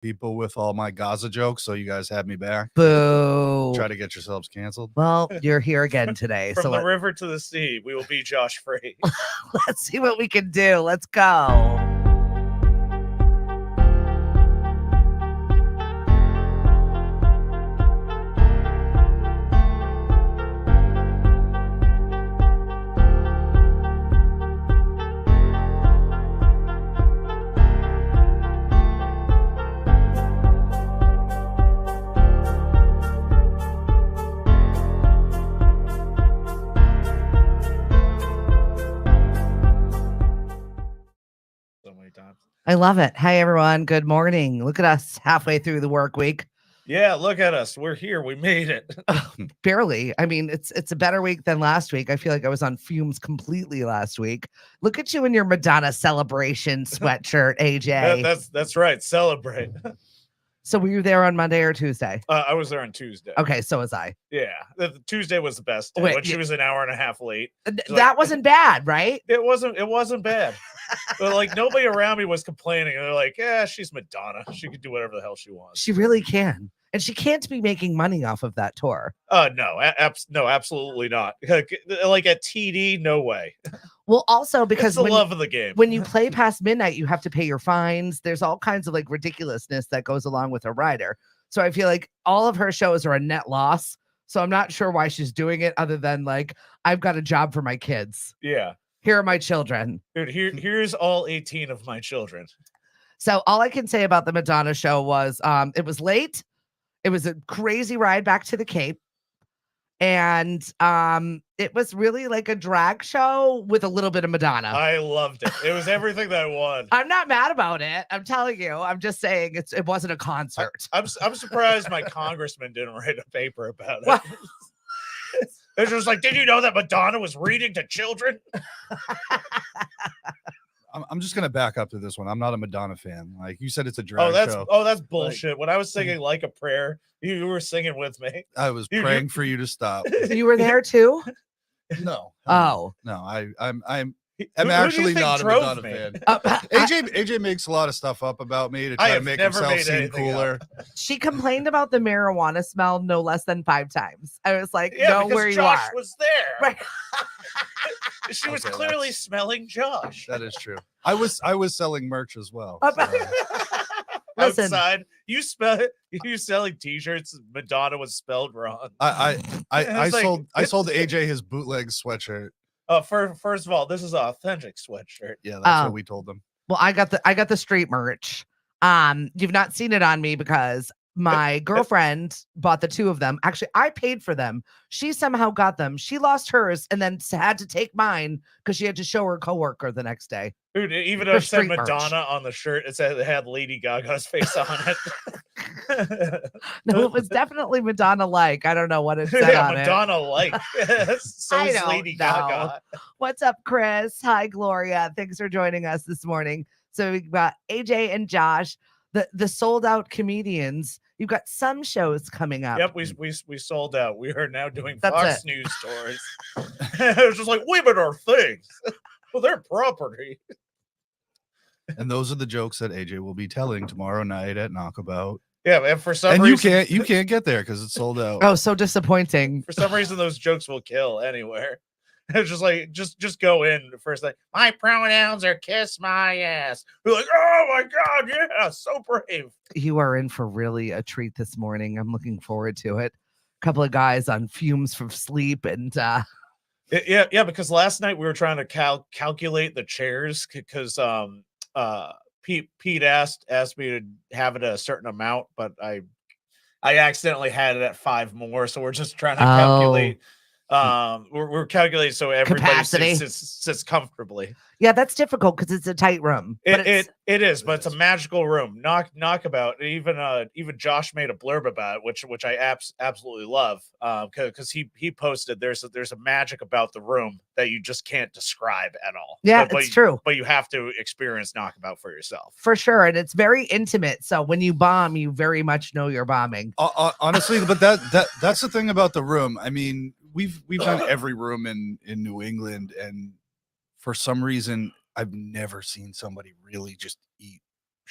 people with all my Gaza jokes, so you guys had me back. Boo. Try to get yourselves canceled. Well, you're here again today. From so the river to the sea, we will be Josh Free. let's see what we can do. Let's go. I love it. Hey, everyone. Good morning. Look at us halfway through the work week. Yeah, look at us. We're here. We made it. Barely. I mean, it's a better week than last week. I feel like I was on fumes completely last week. Look at you in your Madonna celebration sweatshirt, AJ. That's right. Celebrate. So were you there on Monday or Tuesday? I was there on Tuesday. Okay, so was I. Yeah, Tuesday was the best day. Wait, when she was an hour and a half late. That wasn't bad, right? It wasn't bad. But like nobody around me was complaining. They're like, yeah, she's Madonna. She can do whatever the hell she wants. She really can. And she can't be making money off of that tour. No, absolutely not. Like at TD, no way. Well, also because it's the love of the game. When you play past midnight, you have to pay your fines. There's all kinds of like ridiculousness that goes along with a rider. So I feel like all of her shows are a net loss. So I'm not sure why she's doing it other than like, I've got a job for my kids. Yeah. Here are my children. Dude, here's all 18 of my children. So all I can say about the Madonna show was it was late. It was a crazy ride back to the Cape. And it was really like a drag show with a little bit of Madonna. I loved it. It was everything that I wanted. I'm not mad about it. I'm telling you. I'm just saying it wasn't a concert. I'm surprised my congressman didn't write a paper about it. It's just like, did you know that Madonna was reading to children? I'm just gonna back up to this one. I'm not a Madonna fan. Like you said, it's a drag show. Oh, that's bullshit. When I was singing Like a Prayer, you were singing with me. I was praying for you to stop. You were there too? No. Oh no. I'm actually not a Madonna fan. AJ makes a lot of stuff up about me to try to make himself seem cooler. She complained about the marijuana smell no less than 5 times. I was like, yeah, know where Josh you are. Was there. Right. She was clearly smelling Josh. That is true. I was selling merch as well. Listen, outside, you selling T-shirts. Madonna was spelled wrong. I sold AJ his bootleg sweatshirt. First of all, this is an authentic sweatshirt. Yeah, that's what we told them. Well, I got the street merch. You've not seen it on me because my girlfriend bought the 2 of them. Actually, I paid for them. She somehow got them. She lost hers and then had to take mine because she had to show her coworker the next day. Dude, even though it said Madonna on the shirt, it had Lady Gaga's face on it. No, it was definitely Madonna-like. I don't know what it said on Madonna-like. So is Lady Gaga. What's up, Chris? Hi, Gloria. Thanks for joining us this morning. So we've got AJ and Josh, the sold out comedians. You've got some shows coming up. Yep, we sold out. We are now doing Fox News stories. It was just like, women are things. Well, they're property. And those are the jokes that AJ will be telling tomorrow night at Knockabout. Yeah, and for some reason you can't get there because it's sold out. Oh, so disappointing. For some reason, those jokes will kill anywhere. It's just like just go in first. Like, my pronouns are kiss my ass. You're like, oh my god, yeah, so brave. You are in for really a treat this morning. I'm looking forward to it. A couple of guys on fumes from sleep and. Yeah, because last night we were trying to calculate the chairs because Pete asked me to have it at a certain amount, but I accidentally had it at 5 more, so we're just trying to calculate. We're calculating so everybody sits comfortably. Yeah, that's difficult because it's a tight room. It is, but it's a magical room. Knockabout. Even Josh made a blurb about it, which I absolutely love. Because he posted there's a magic about the room that you just can't describe at all. Yeah, it's true. But you have to experience Knockabout for yourself. For sure, and it's very intimate. So when you bomb, you very much know you're bombing. Honestly, but that's the thing about the room. I mean, we've done every room in New England, and for some reason, I've never seen somebody really just eat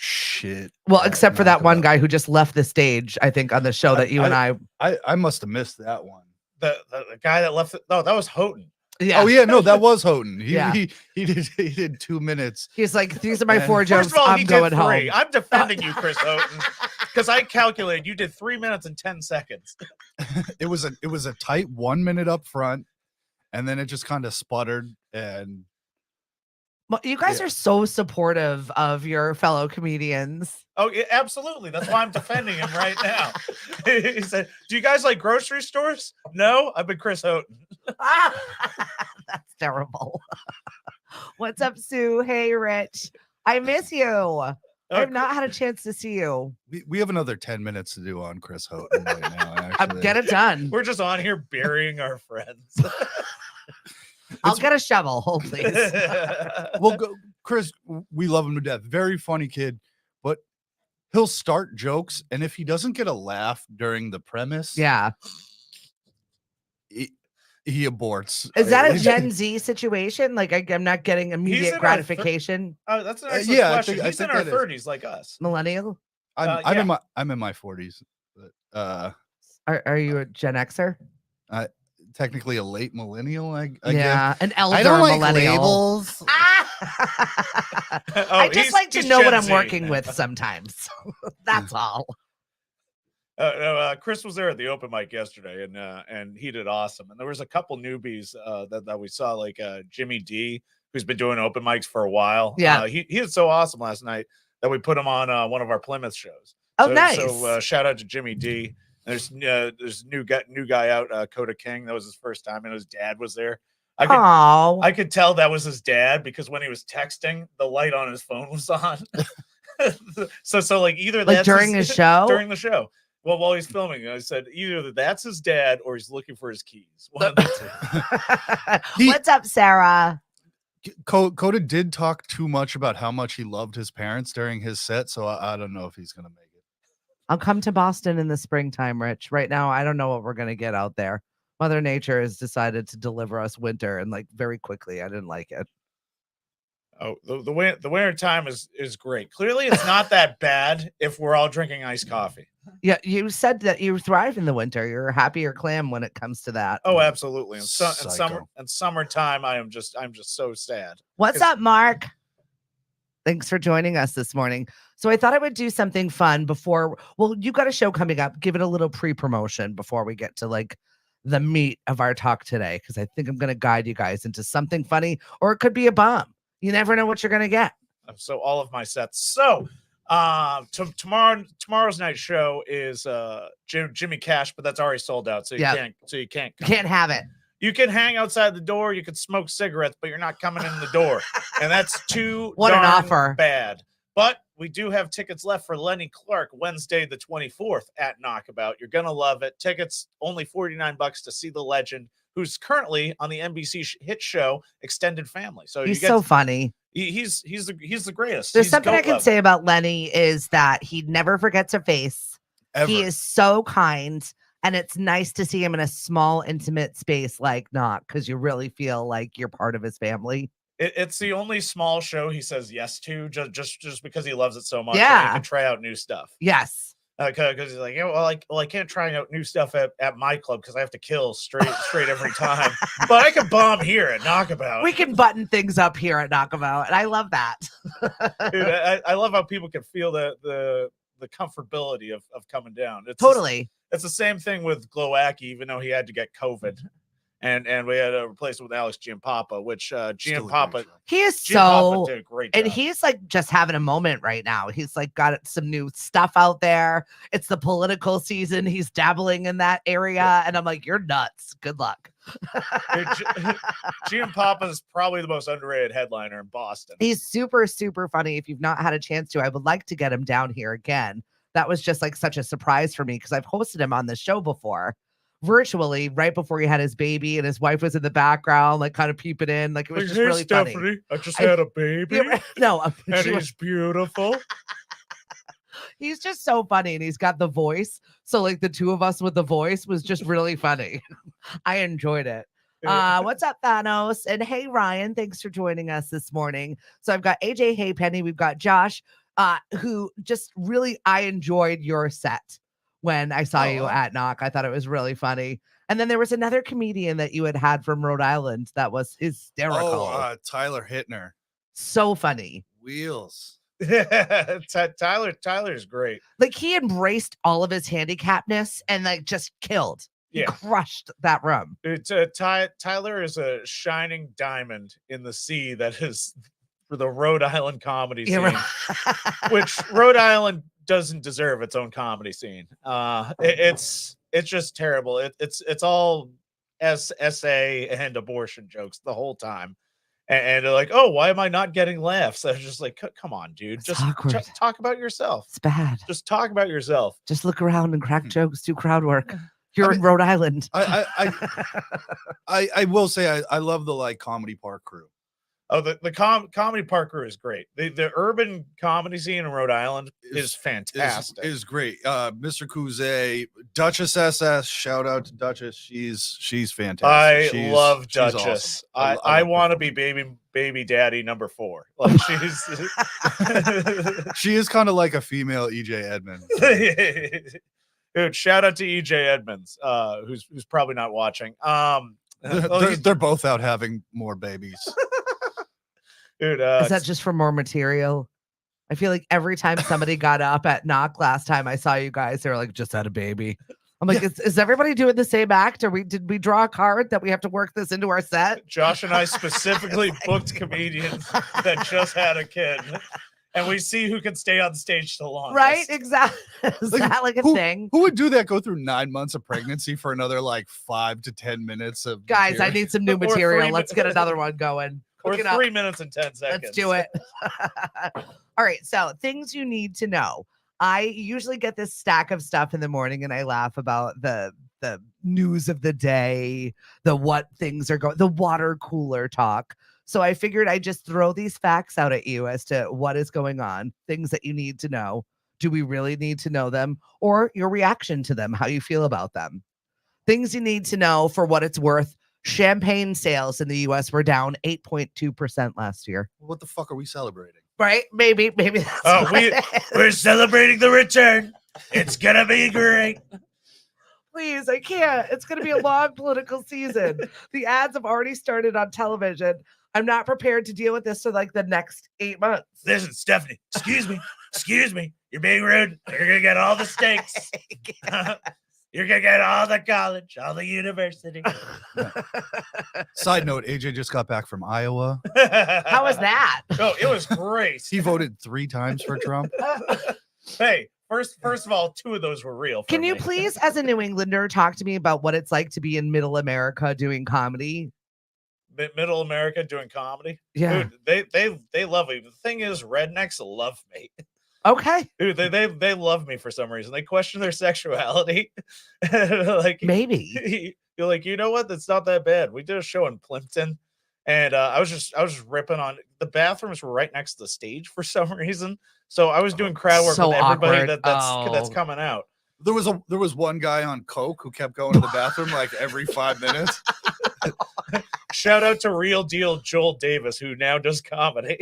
shit. Well, except for that one guy who just left the stage, I think, on the show that you and I must have missed that one. The guy that left no, that was Houghton. Yeah. Oh yeah, no, that was Houghton. He did 2 minutes. He's like, these are my 4 jokes. First of all, I'm going home. I'm defending you, Chris Houghton, because I calculated you did 3 minutes and 10 seconds. It was a tight 1 minute up front, and then it just kind of sputtered. And well, you guys are so supportive of your fellow comedians. Oh, yeah, absolutely. That's why I'm defending him right now. He said, "Do you guys like grocery stores?" No, I've been Chris Houghton. That's terrible. What's up, Sue? Hey, Rich. I miss you. I've not had a chance to see you. We have another 10 minutes to do on Chris Houghton right now. Actually. Get it done. We're just on here burying our friends. I'll get a shovel, please. Well, Chris, we love him to death. Very funny kid, but he'll start jokes, and if he doesn't get a laugh during the premise, he aborts. Is that a Gen Z situation? Like, I'm not getting immediate gratification. That's an excellent question. He's in our 30s, like us. Millennial. I'm in my 40s. But, are you a Gen Xer? Technically a late millennial. I guess. An elder I don't like millennial. labels. I just like to know what I'm working with sometimes. That's all. Chris was there at the open mic yesterday, and he did awesome. And there was a couple newbies that we saw, like Jimmy D, who's been doing open mics for a while. Yeah, he did so awesome last night that we put him on one of our Plymouth shows. Oh, nice. So shout out to Jimmy D. There's new guy out, Coda King. That was his first time, and his dad was there. I could tell that was his dad because when he was texting, the light on his phone was on. so like either like during his show, during the show. Well, while he's filming, I said either that's his dad or he's looking for his keys. One of the two. What's up, Sarah? Coda did talk too much about how much he loved his parents during his set, so I don't know if he's gonna make it. I'll come to Boston in the springtime, Rich. Right now, I don't know what we're going to get out there. Mother Nature has decided to deliver us winter, and like very quickly. I didn't like it. Oh, the winter time is great. Clearly, it's not that bad if we're all drinking iced coffee. Yeah, you said that you thrive in the winter. You're a happier clam when it comes to that. Oh, absolutely. In summertime, I'm just so sad. What's up, Mark? Thanks for joining us this morning. So I thought I would do something fun before. Well, you got a show coming up. Give it a little pre-promotion before we get to like the meat of our talk today, because I think I'm going to guide you guys into something funny, or it could be a bomb. You never know what you're going to get. So all of my sets. So tomorrow's night show is Jimmy Cash, but that's already sold out. So you can't have it. You can hang outside the door. You can smoke cigarettes, but you're not coming in the door. And that's too what an offer. Bad. But we do have tickets left for Lenny Clark Wednesday, the 24th at Knockabout. You're going to love it. Tickets only $49 to see the legend, who's currently on the NBC hit show Extended Family. So he's so funny. He's the greatest. There's something I can say about Lenny is that he never forgets a face. Ever. He is so kind. And it's nice to see him in a small, intimate space like Knock, because you really feel like you're part of his family. It's the only small show he says yes to, just because he loves it so much. Yeah, and he can try out new stuff. Yes, because he's like, I can't try out new stuff at my club because I have to kill straight every time. But I can bomb here at Knockabout. We can button things up here at Knockabout, and I love that. Dude, I love how people can feel the comfortability of coming down. It's the same thing with Glowacki, even though he had to get COVID. And we had to replace it with Alex Giampapa, which Giampapa, he is Giampapa did a great job. And he's like just having a moment right now. He's like got some new stuff out there. It's the political season. He's dabbling in that area. And I'm like, you're nuts. Good luck. Giampapa is probably the most underrated headliner in Boston. He's super, super funny. If you've not had a chance to, I would like to get him down here again. That was just like such a surprise for me because I've hosted him on the show before, virtually, right before he had his baby, and his wife was in the background, like kind of peeping in. Like it was just really Stephanie, funny. I just had a baby. No, and he's beautiful. He's just so funny, and he's got the voice. So like the two of us with the voice was just really funny. I enjoyed it. What's up, Thanos? And hey, Ryan, thanks for joining us this morning. So I've got AJ, hey Penny, we've got Josh. who just really, I enjoyed your set when I saw you Oh. at Knock. I thought it was really funny. And then there was another comedian that you had from Rhode Island that was hysterical. Tyler Hittner. So funny. Wheels. Tyler's great. Like he embraced all of his handicapness and like just killed. He Yeah. crushed that room. Tyler is a shining diamond in the sea that is for the Rhode Island comedy scene, Yeah, which Rhode Island doesn't deserve its own comedy scene. It's just terrible. It's all SA and abortion jokes the whole time. And they're like, oh, why am I not getting laughs? I was just like, come on, dude. It's Just awkward. talk about yourself. It's bad. Just talk about yourself. Just look around and crack jokes, do crowd work. You're I in mean, Rhode Island. I will say I love the like comedy park crew. Oh, the comedy park crew is great. The urban comedy scene in Rhode Island is fantastic. Is great. Mr. Kuze, Duchess SS. Shout out to Duchess. She's fantastic. I love she's Duchess. awesome. I want to be baby daddy number 4. Like she's she is kind of like a female EJ Edmonds. Dude, shout out to EJ Edmonds, who's probably not watching. They're both out having more babies. Dude, is that just for more material? I feel like every time somebody got up at Knock last time I saw you guys, they were like, just had a baby. I'm like, is everybody doing the same act? Or did we draw a card that we have to work this into our set? Josh and I specifically booked comedians that just had a kid. And we see who can stay on stage the longest. Right? Exactly. Is that like a thing? Who would do that? Go through 9 months of pregnancy for another like 5 to 10 minutes of Guys, material? I need some new Or material. 3 Let's get another one going. Or Cook it up. 3 minutes and 10 seconds. Let's do it. All right. So things you need to know. I usually get this stack of stuff in the morning and I laugh about the news of the day, the what things are going, the water cooler talk. So I figured I'd just throw these facts out at you as to what is going on, things that you need to know. Do we really need to know them? Or your reaction to them, how you feel about them. Things you need to know for what it's worth. Champagne sales in the US were down 8.2% last year. What the fuck are we celebrating? Right? Maybe that's Oh, what it is. we're celebrating the return. It's gonna be great. Please, I can't. It's going to be a long political season. The ads have already started on television. I'm not prepared to deal with this for like the next 8 months. Listen, Stephanie, excuse me. You're being rude. You're gonna get all the steaks. You're gonna get all the college, all the university. Side note, AJ just got back from Iowa. How was that? Oh, it was great. He voted 3 times for Trump. Hey, first of all, 2 of those were real. Can you me. please, as a New Englander, talk to me about what it's like to be in Middle America doing comedy? Middle America doing comedy? Yeah. Dude, they love me. The thing is, rednecks love me. Okay. Dude, they love me for some reason. They question their sexuality. Like Maybe. you're like, you know what? That's not that bad. We did a show in Plimpton, and I was just ripping on the bathrooms were right next to the stage for some reason. So I was doing crowd work So with everybody awkward. that's Oh. coming out. There was one guy on coke who kept going to the bathroom like every 5 minutes. Shout out to Real Deal Joel Davis, who now does comedy.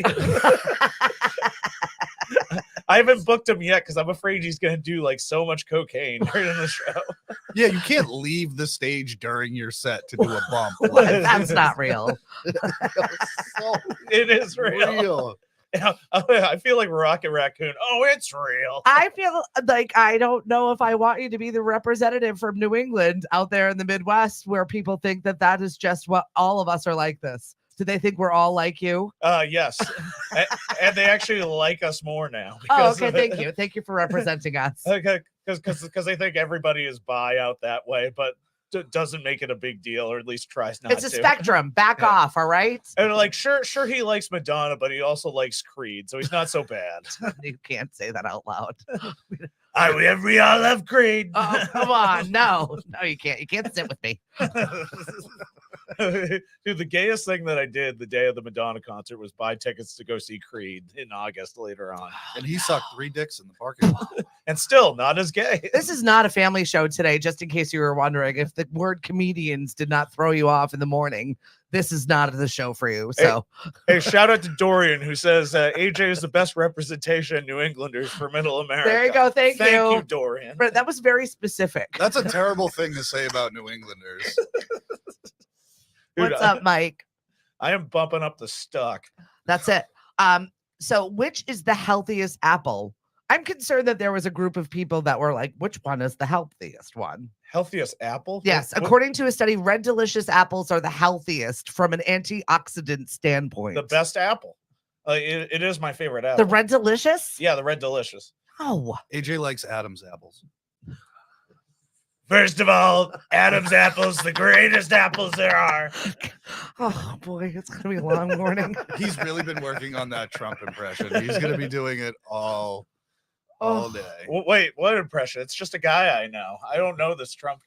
I haven't booked him yet because I'm afraid he's going to do like so much cocaine during the show. Yeah, you can't leave the stage during your set to do a bump. That's not real. It is real. I feel like Rocket Raccoon. Oh, it's real. I feel like I don't know if I want you to be the representative from New England out there in the Midwest where people think that is just what all of us are like this. Do they think we're all like you? Yes. And they actually like us more now. Oh, okay. Thank you. Thank you for representing us. Okay, because they think everybody is bi out that way, but doesn't make it a big deal, or at least tries not to. It's a spectrum. Back off. All right. And like, sure, he likes Madonna, but he also likes Creed, so he's not so bad. You can't say that out loud. We all love Creed. Oh, come on. No, you can't. You can't sit with me. Dude, the gayest thing that I did the day of the Madonna concert was buy tickets to go see Creed in August later on. And he sucked 3 dicks in the parking lot. And still not as gay. This is not a family show today, just in case you were wondering. If the word comedians did not throw you off in the morning, this is not the show for you. So, Hey, shout out to Dorian, who says AJ is the best representation of New Englanders for Middle America. there you go. Thank you. Dorian. But that was very specific. That's a terrible thing to say about New Englanders. Dude, What's up, Mike? I am bumping up the stock. That's it. So which is the healthiest apple? I'm concerned that there was a group of people that were like, which one is the healthiest one? Healthiest apple? Yes, according to a study, red delicious apples are the healthiest from an antioxidant standpoint. The best apple. It is my favorite apple. The red delicious? Yeah, the red delicious. Oh, AJ likes Adam's apples. First of all, Adam's apples, the greatest apples there are. oh boy, it's gonna be a long morning. He's really been working on that Trump impression. He's going to be doing it all day. Wait, what impression? It's just a guy I know. I don't know this Trump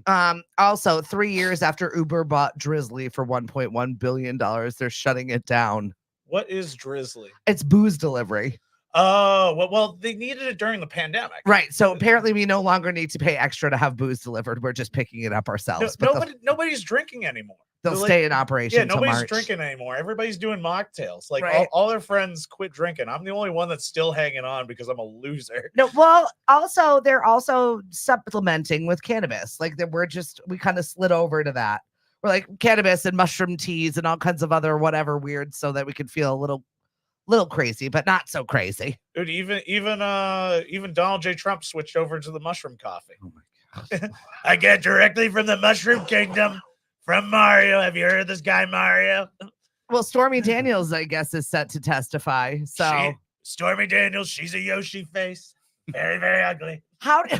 guy. Also, 3 years after Uber bought Drizzly for $1.1 billion, they're shutting it down. What is Drizzly? It's booze delivery. Oh, well, they needed it during the pandemic. Right. So apparently we no longer need to pay extra to have booze delivered. We're just picking it up ourselves. Nobody's drinking anymore. They'll They're stay in operation. Yeah, nobody's March. drinking anymore. Everybody's doing mocktails. Like Right. all their friends quit drinking. I'm the only one that's still hanging on because I'm a loser. No, well, also they're also supplementing with cannabis. Like we kind of slid over to that. We're like cannabis and mushroom teas and all kinds of other whatever weird, so that we can feel a little crazy, but not so crazy. Dude, even Donald J. Trump switched over to the mushroom coffee. Oh my God. I get directly from the Mushroom Kingdom from Mario. Have you heard of this guy, Mario? Well, Stormy Daniels, I guess, is set to testify. So Stormy Daniels, she's a Yoshi face. Very, very ugly. how do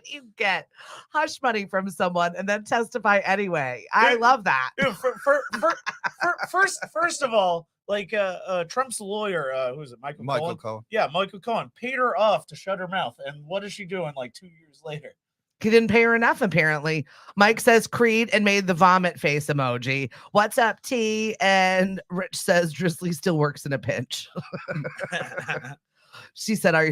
you get hush money from someone and then testify anyway? I love that. Dude, first of all, like Trump's lawyer, who is it, Michael Cohen? Yeah, Michael Cohen paid her off to shut her mouth. And what is she doing like 2 years later? He didn't pay her enough, apparently. Mike says Creed and made the vomit face emoji. What's up, T? And Rich says Drizzly still works in a pinch. She said, are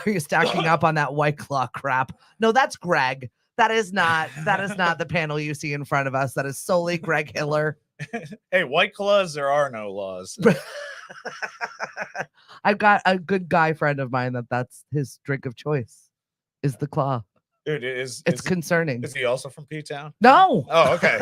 you stacking up on that White Claw crap? No, that's Greg. That is not the panel you see in front of us. That is solely Greg Hiller. Hey, White Claws, there are no laws. I've got a good guy friend of mine that's his drink of choice is the Claw. Dude, it's concerning. Is he also from P-Town? No. Oh, okay.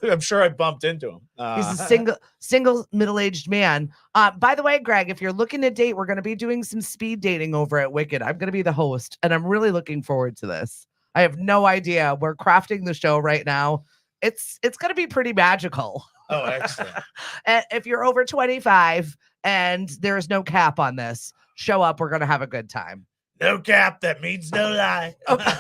I'm sure I bumped into him. He's a single middle-aged man. By the way, Greg, if you're looking to date, we're going to be doing some speed dating over at Wicked. I'm going to be the host, and I'm really looking forward to this. I have no idea. We're crafting the show right now. It's going to be pretty magical. Oh, excellent. And if you're over 25 and there's no cap on this, show up. We're going to have a good time. No cap. That means no lie. Okay.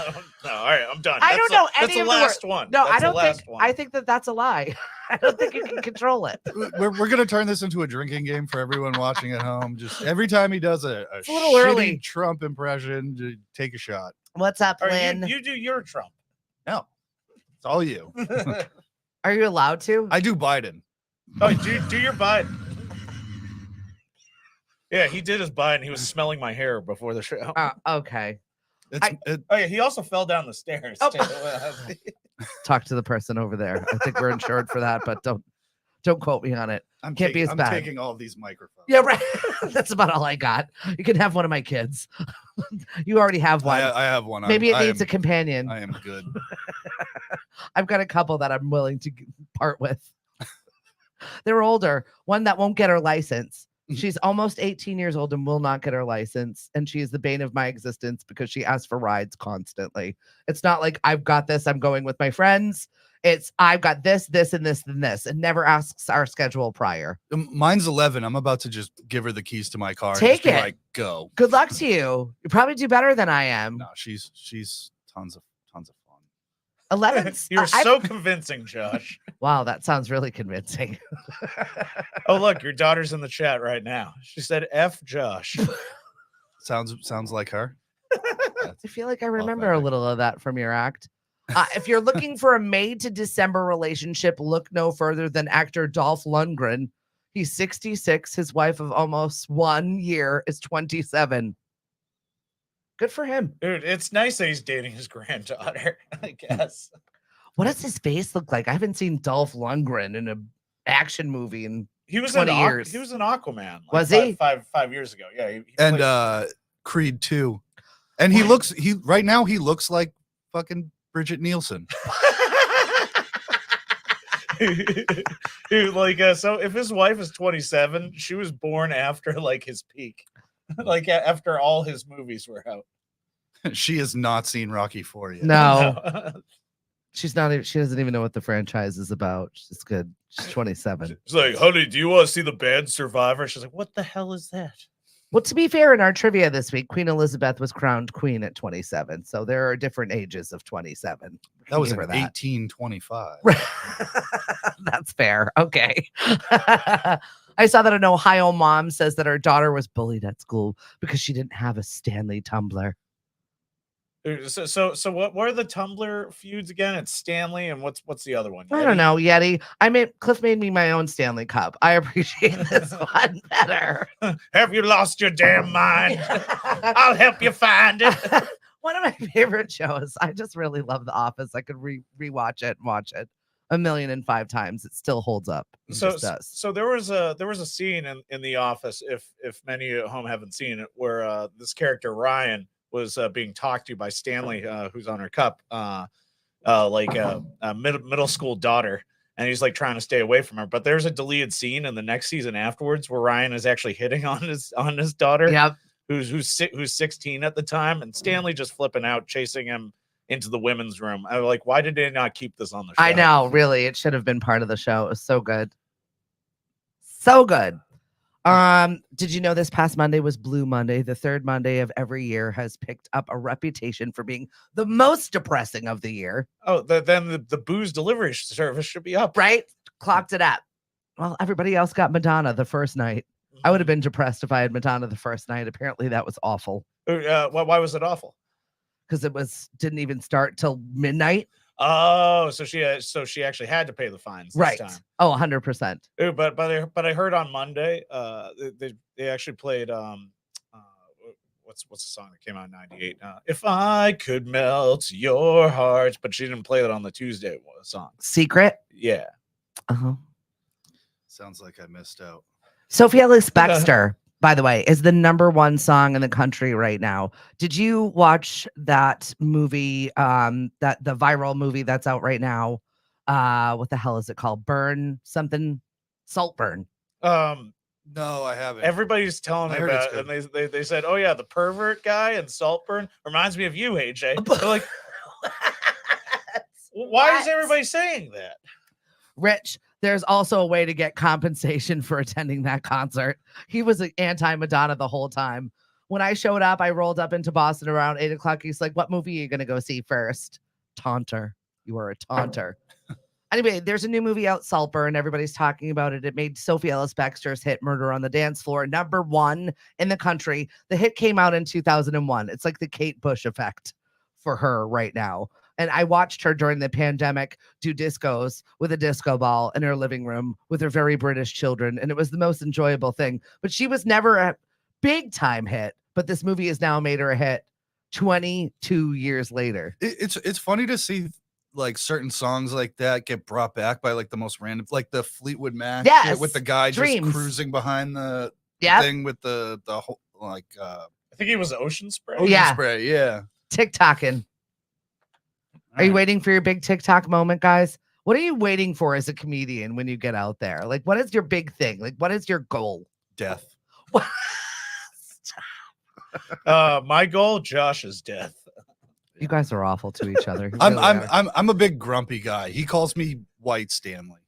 No, all right, I'm done. I don't know any That's the of the last one. No, That's I don't the last think. one. I think that's a lie. I don't think you can control it. We're going to turn this into a drinking game for everyone watching at home. Just every time he does a It's a little shitty early. Trump impression, take a shot. What's up, All right, Lynn? you do your Trump. No, it's all you. Are you allowed to? I do Biden. Oh, do your Biden. Yeah, he did his Biden. He was smelling my hair before the show. Okay. Oh yeah, he also fell down the stairs. Oh. Too. Talk to the person over there. I think we're insured for that, but don't quote me on it. I'm Can't be as I'm bad. taking all these microphones. Yeah, right. That's about all I got. You can have one of my kids. You already have one. I have one. Maybe it I needs a companion. I am good. I've got a couple that I'm willing to part with. They're older. One that won't get her license. She's almost 18 years old and will not get her license. And she is the bane of my existence because she asks for rides constantly. It's not like I've got this, I'm going with my friends. It's I've got this, this, and this, and this, and never asks our schedule prior. Mine's 11. I'm about to just give her the keys to my car. and Take just be it. Like, go. Good luck to you. You probably do better than I am. No, she's tons of fun. 11. You're so convincing, Josh. Wow, that sounds really convincing. Oh, look, your daughter's in the chat right now. She said, "F Josh." Sounds like her. death. I feel like I Love remember a Benedict. little of that from your act. If you're looking for a May to December relationship, look no further than actor Dolph Lundgren. He's 66. His wife of almost 1 year is 27. Good for him. Dude, it's nice that he's dating his granddaughter, I guess. What does his face look like? I haven't seen Dolph Lundgren in an action movie in He was 20 in years. He was an Aquaman. Like Was he? five years ago? Yeah. He And played- Creed 2. And he right now he looks like fucking Bridget Nielsen. Dude, like so if his wife is 27, she was born after like his peak. Like after all his movies were out. She has not seen Rocky 4 yet. No, she's not even, she doesn't even know what the franchise is about. She's good. She's 27. It's like, honey, do you want to see the band Survivor? She's like, what the hell is that? Well, to be fair, in our trivia this week, Queen Elizabeth was crowned queen at 27. So there are different ages of 27. That was in Give her that. 1825. That's fair. Okay. I saw that an Ohio mom says that her daughter was bullied at school because she didn't have a Stanley tumbler. So what are the Tumblr feuds again? It's Stanley and what's the other one? I don't know, Yeti. Cliff made me my own Stanley Cup. I appreciate this one better. Have you lost your damn mind? I'll help you find it. One of my favorite shows. I just really love The Office. I could rewatch it and watch it 1,000,005 times. It still holds up. It just does. So there was a scene in The Office, if many at home haven't seen it, where this character Ryan was being talked to by Stanley, who's on her cup, like a middle school daughter, and he's like trying to stay away from her. But there's a deleted scene in the next season afterwards where Ryan is actually hitting on his daughter, Yep. who's 16 at the time, and Stanley just flipping out, chasing him into the women's room. I'm like, why did they not keep this on the show? I know, really. It should have been part of the show. It was so good. So good. Did you know this past Monday was Blue Monday? The third Monday of every year has picked up a reputation for being the most depressing of the year. Oh, then the booze delivery service should be up, Right? Clocked it up. Well, everybody else got Madonna the first night. I would have been depressed if I had Madonna the first night. Apparently that was awful Why was it awful? because didn't even start till midnight. Oh, so she actually had to pay the fines Right. this time. Oh, 100%. Ooh, but I heard on Monday, they actually played what's the song that came out in '98? If I could melt your heart, but she didn't play that on the Tuesday song. Secret. Yeah. Uh-huh. Sounds like I missed out. Sophie Ellis Bextor, by the way, is the #1 song in the country right now. Did you watch that movie, that the viral movie that's out right now? What the hell is it called? Saltburn. No, I haven't. Everybody's telling me I heard it's about it, and they said, oh yeah, the pervert guy and Saltburn reminds me of you, AJ. They're like, why is everybody saying that? Rich, there's also a way to get compensation for attending that concert. He was anti-Madonna the whole time. When I showed up, I rolled up into Boston around 8 o'clock. He's like, what movie are you going to go see first? Taunter. You are a taunter. Anyway, there's a new movie out, Saltburn. Everybody's talking about it. It made Sophie Ellis Bextor's hit Murder on the Dance Floor #1 in the country. The hit came out in 2001. It's like the Kate Bush effect for her right now. And I watched her during the pandemic do discos with a disco ball in her living room with her very British children. And it was the most enjoyable thing. But she was never a big time hit. But this movie has now made her a hit 22 years later. It's funny to see like certain songs like that get brought back by like the most random, like the Fleetwood Mac shit Yes, with the guy Dreams. just cruising behind the Yeah. thing with the whole like I think it was Ocean Spray. ocean Yeah. spray. Yeah. TikToking. Are you waiting for your big TikTok moment, guys? What are you waiting for as a comedian when you get out there? Like, what is your big thing? Like, what is your goal? Death. My goal, Josh's death. You guys are awful to each other. You I'm really are. I'm a big grumpy guy. He calls me White Stanley.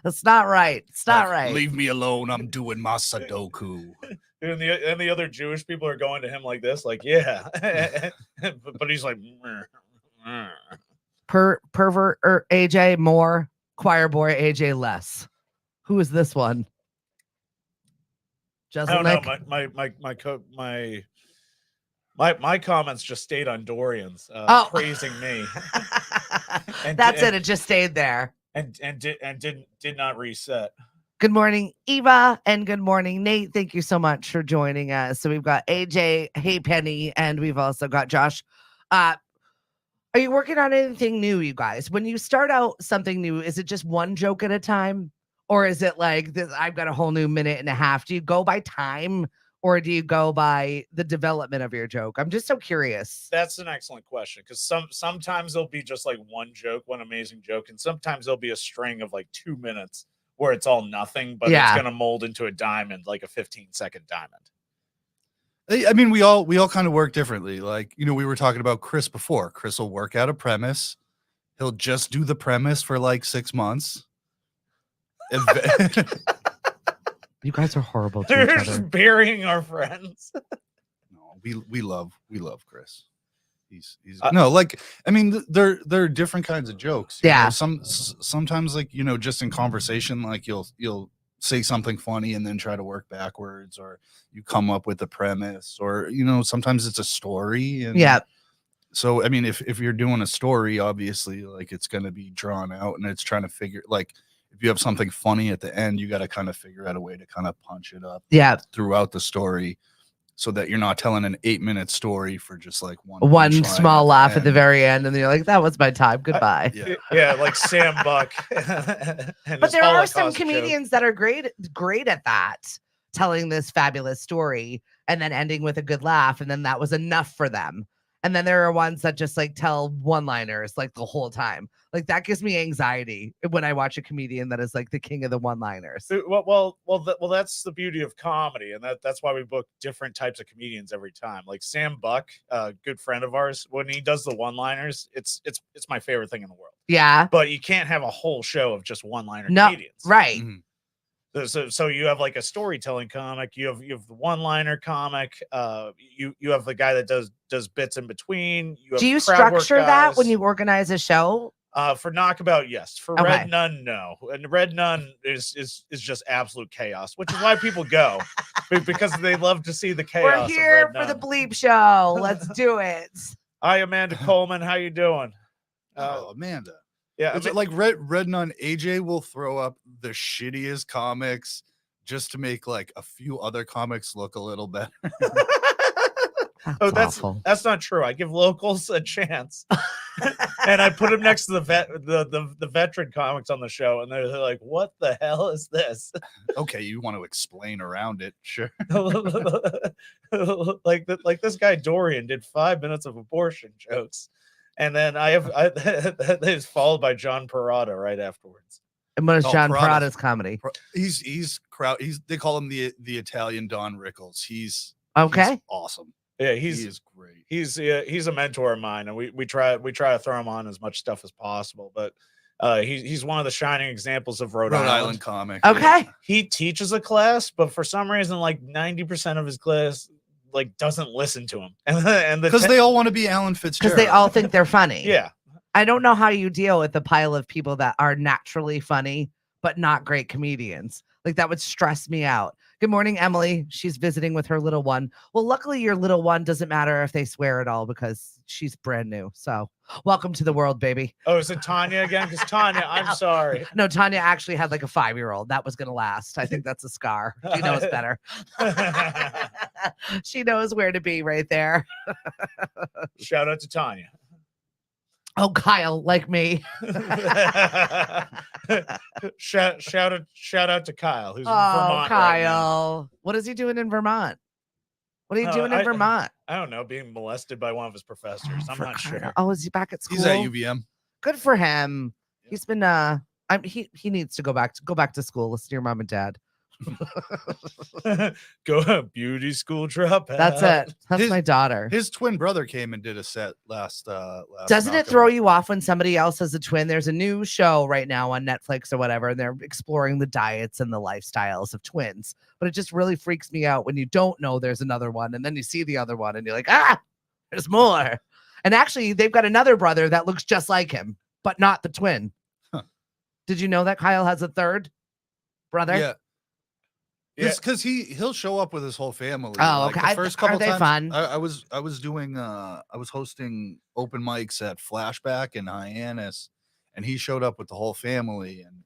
That's not right. It's not right. Leave me alone. I'm doing my Sudoku. And the other Jewish people are going to him like this, like, yeah. but he's like, Pervert or AJ more, choir boy AJ less. Who is this one? Just I don't know. My comments just stayed on Dorian's, praising me, That's it. It just stayed there. and did not reset. Good morning, Eva, and good morning, Nate. Thank you so much for joining us. So we've got AJ, Hey Penny, and we've also got Josh. Are you working on anything new, you guys? When you start out something new, is it just one joke at a time? Or is it like this, I've got a whole new minute and a half? Do you go by time or do you go by the development of your joke? I'm just so curious. That's an excellent question, because sometimes there'll be just like one joke, one amazing joke, and sometimes there'll be a string of like 2 minutes where it's all nothing, but it's going to mold into a diamond, like a 15-second diamond. I mean, we all kind of work differently. Like, you know, we were talking about Chris before. Chris will work out a premise. He'll just do the premise for like 6 months. You guys are horrible to They're each other. just burying our friends. No, we love Chris. He's no, like, I mean, there are different kinds of jokes. Yeah. Sometimes, like, you know, just in conversation, like you'll say something funny and then try to work backwards, or you come up with a premise, or, you know, sometimes it's a story. And yeah. So, I mean, if you're doing a story, obviously, like, it's going to be drawn out, and it's trying to figure, like, if you have something funny at the end, you got to kind of figure out a way to kind of punch it up throughout the story, so that you're not telling an 8-minute story for just like one small laugh at the very end, and then you're like, that was my time, goodbye. Yeah, like Sam Buck. But there are some comedians that are great at that, telling this fabulous story and then ending with a good laugh, and then that was enough for them. And then there are ones that just like tell one-liners like the whole time. Like that gives me anxiety when I watch a comedian that is like the king of the one-liners. Well, that's the beauty of comedy, and that's why we book different types of comedians every time. Like Sam Buck, a good friend of ours, when he does the one-liners, it's my favorite thing in the world. Yeah, but you can't have a whole show of just one-liner comedians, right? Mm-hmm. So you have like a storytelling comic, you have the one-liner comic, you have the guy that does bits in between. Do you structure that when you organize a show? For Knockabout, yes. For Red Nun, no. And Red Nun is just absolute chaos, which is why people go, because they love to see the chaos. We're here for the bleep show. Let's do it. Hi, Amanda Coleman. How you doing? Amanda. Yeah, it's like Red Nun. AJ will throw up the shittiest comics just to make like a few other comics look a little better. That's not true. I give locals a chance, and I put them next to the veteran comics on the show, and they're like, "What the hell is this?" Okay, you want to explain around it, sure. like this guy Dorian did 5 minutes of abortion jokes, and then I it's followed by John Parada right afterwards. And what is John Parada's comedy? He's they call him the Italian Don Rickles. He's awesome. Yeah, he is great. He's a mentor of mine, and we try to throw him on as much stuff as possible. But he's one of the shining examples of Rhode Island comic. Okay, he teaches a class, but for some reason, like 90% of his class like doesn't listen to him, and because they all want to be Alan Fitzgerald. Because they all think they're funny. Yeah, I don't know how you deal with the pile of people that are naturally funny but not great comedians. Like that would stress me out. Good morning, Emily. She's visiting with her little one. Well, luckily your little one doesn't matter if they swear at all because she's brand new. So welcome to the world, baby. Oh, is it Tanya again? Because Tanya, I'm sorry. No, Tanya actually had like a 5-year-old. That was going to last. I think that's a scar. She knows better. She knows where to be right there. Shout out to Tanya. Oh, Kyle, like me. shout out to Kyle, who's in Vermont. Kyle. Right, what is he doing in Vermont? What are you doing in Vermont? I don't know, being molested by one of his professors. I'm not sure. Oh, is he back at school? He's at UVM. Good for him. Yeah. He's been he needs to go back to school. Listen to your mom and dad. Go beauty school dropout. That's it. That's my daughter. His twin brother came and did a set last Doesn't it throw you off when somebody else has a twin? There's a new show right now on Netflix or whatever, and they're exploring the diets and the lifestyles of twins. But it just really freaks me out when you don't know there's another one, and then you see the other one and you're like, there's more. And actually they've got another brother that looks just like him, but not the twin. Huh. Did you know that Kyle has a third brother? Yeah. Because he'll show up with his whole family. Oh, like okay. The first couple Are they times, fun? I was hosting open mics at Flashback in Hyannis, and he showed up with the whole family and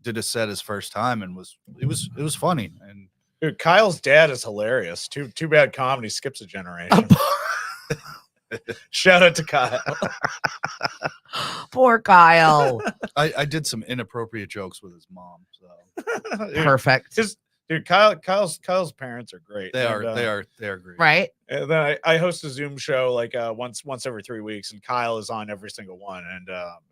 did a set his first time, and it was funny. And dude, Kyle's dad is hilarious. Too bad comedy skips a generation. Shout out to Kyle. Poor Kyle. I did some inappropriate jokes with his mom. So Perfect. Dude, Kyle's parents are great. They are great. Right. And then I host a Zoom show like once every 3 weeks, and Kyle is on every single one,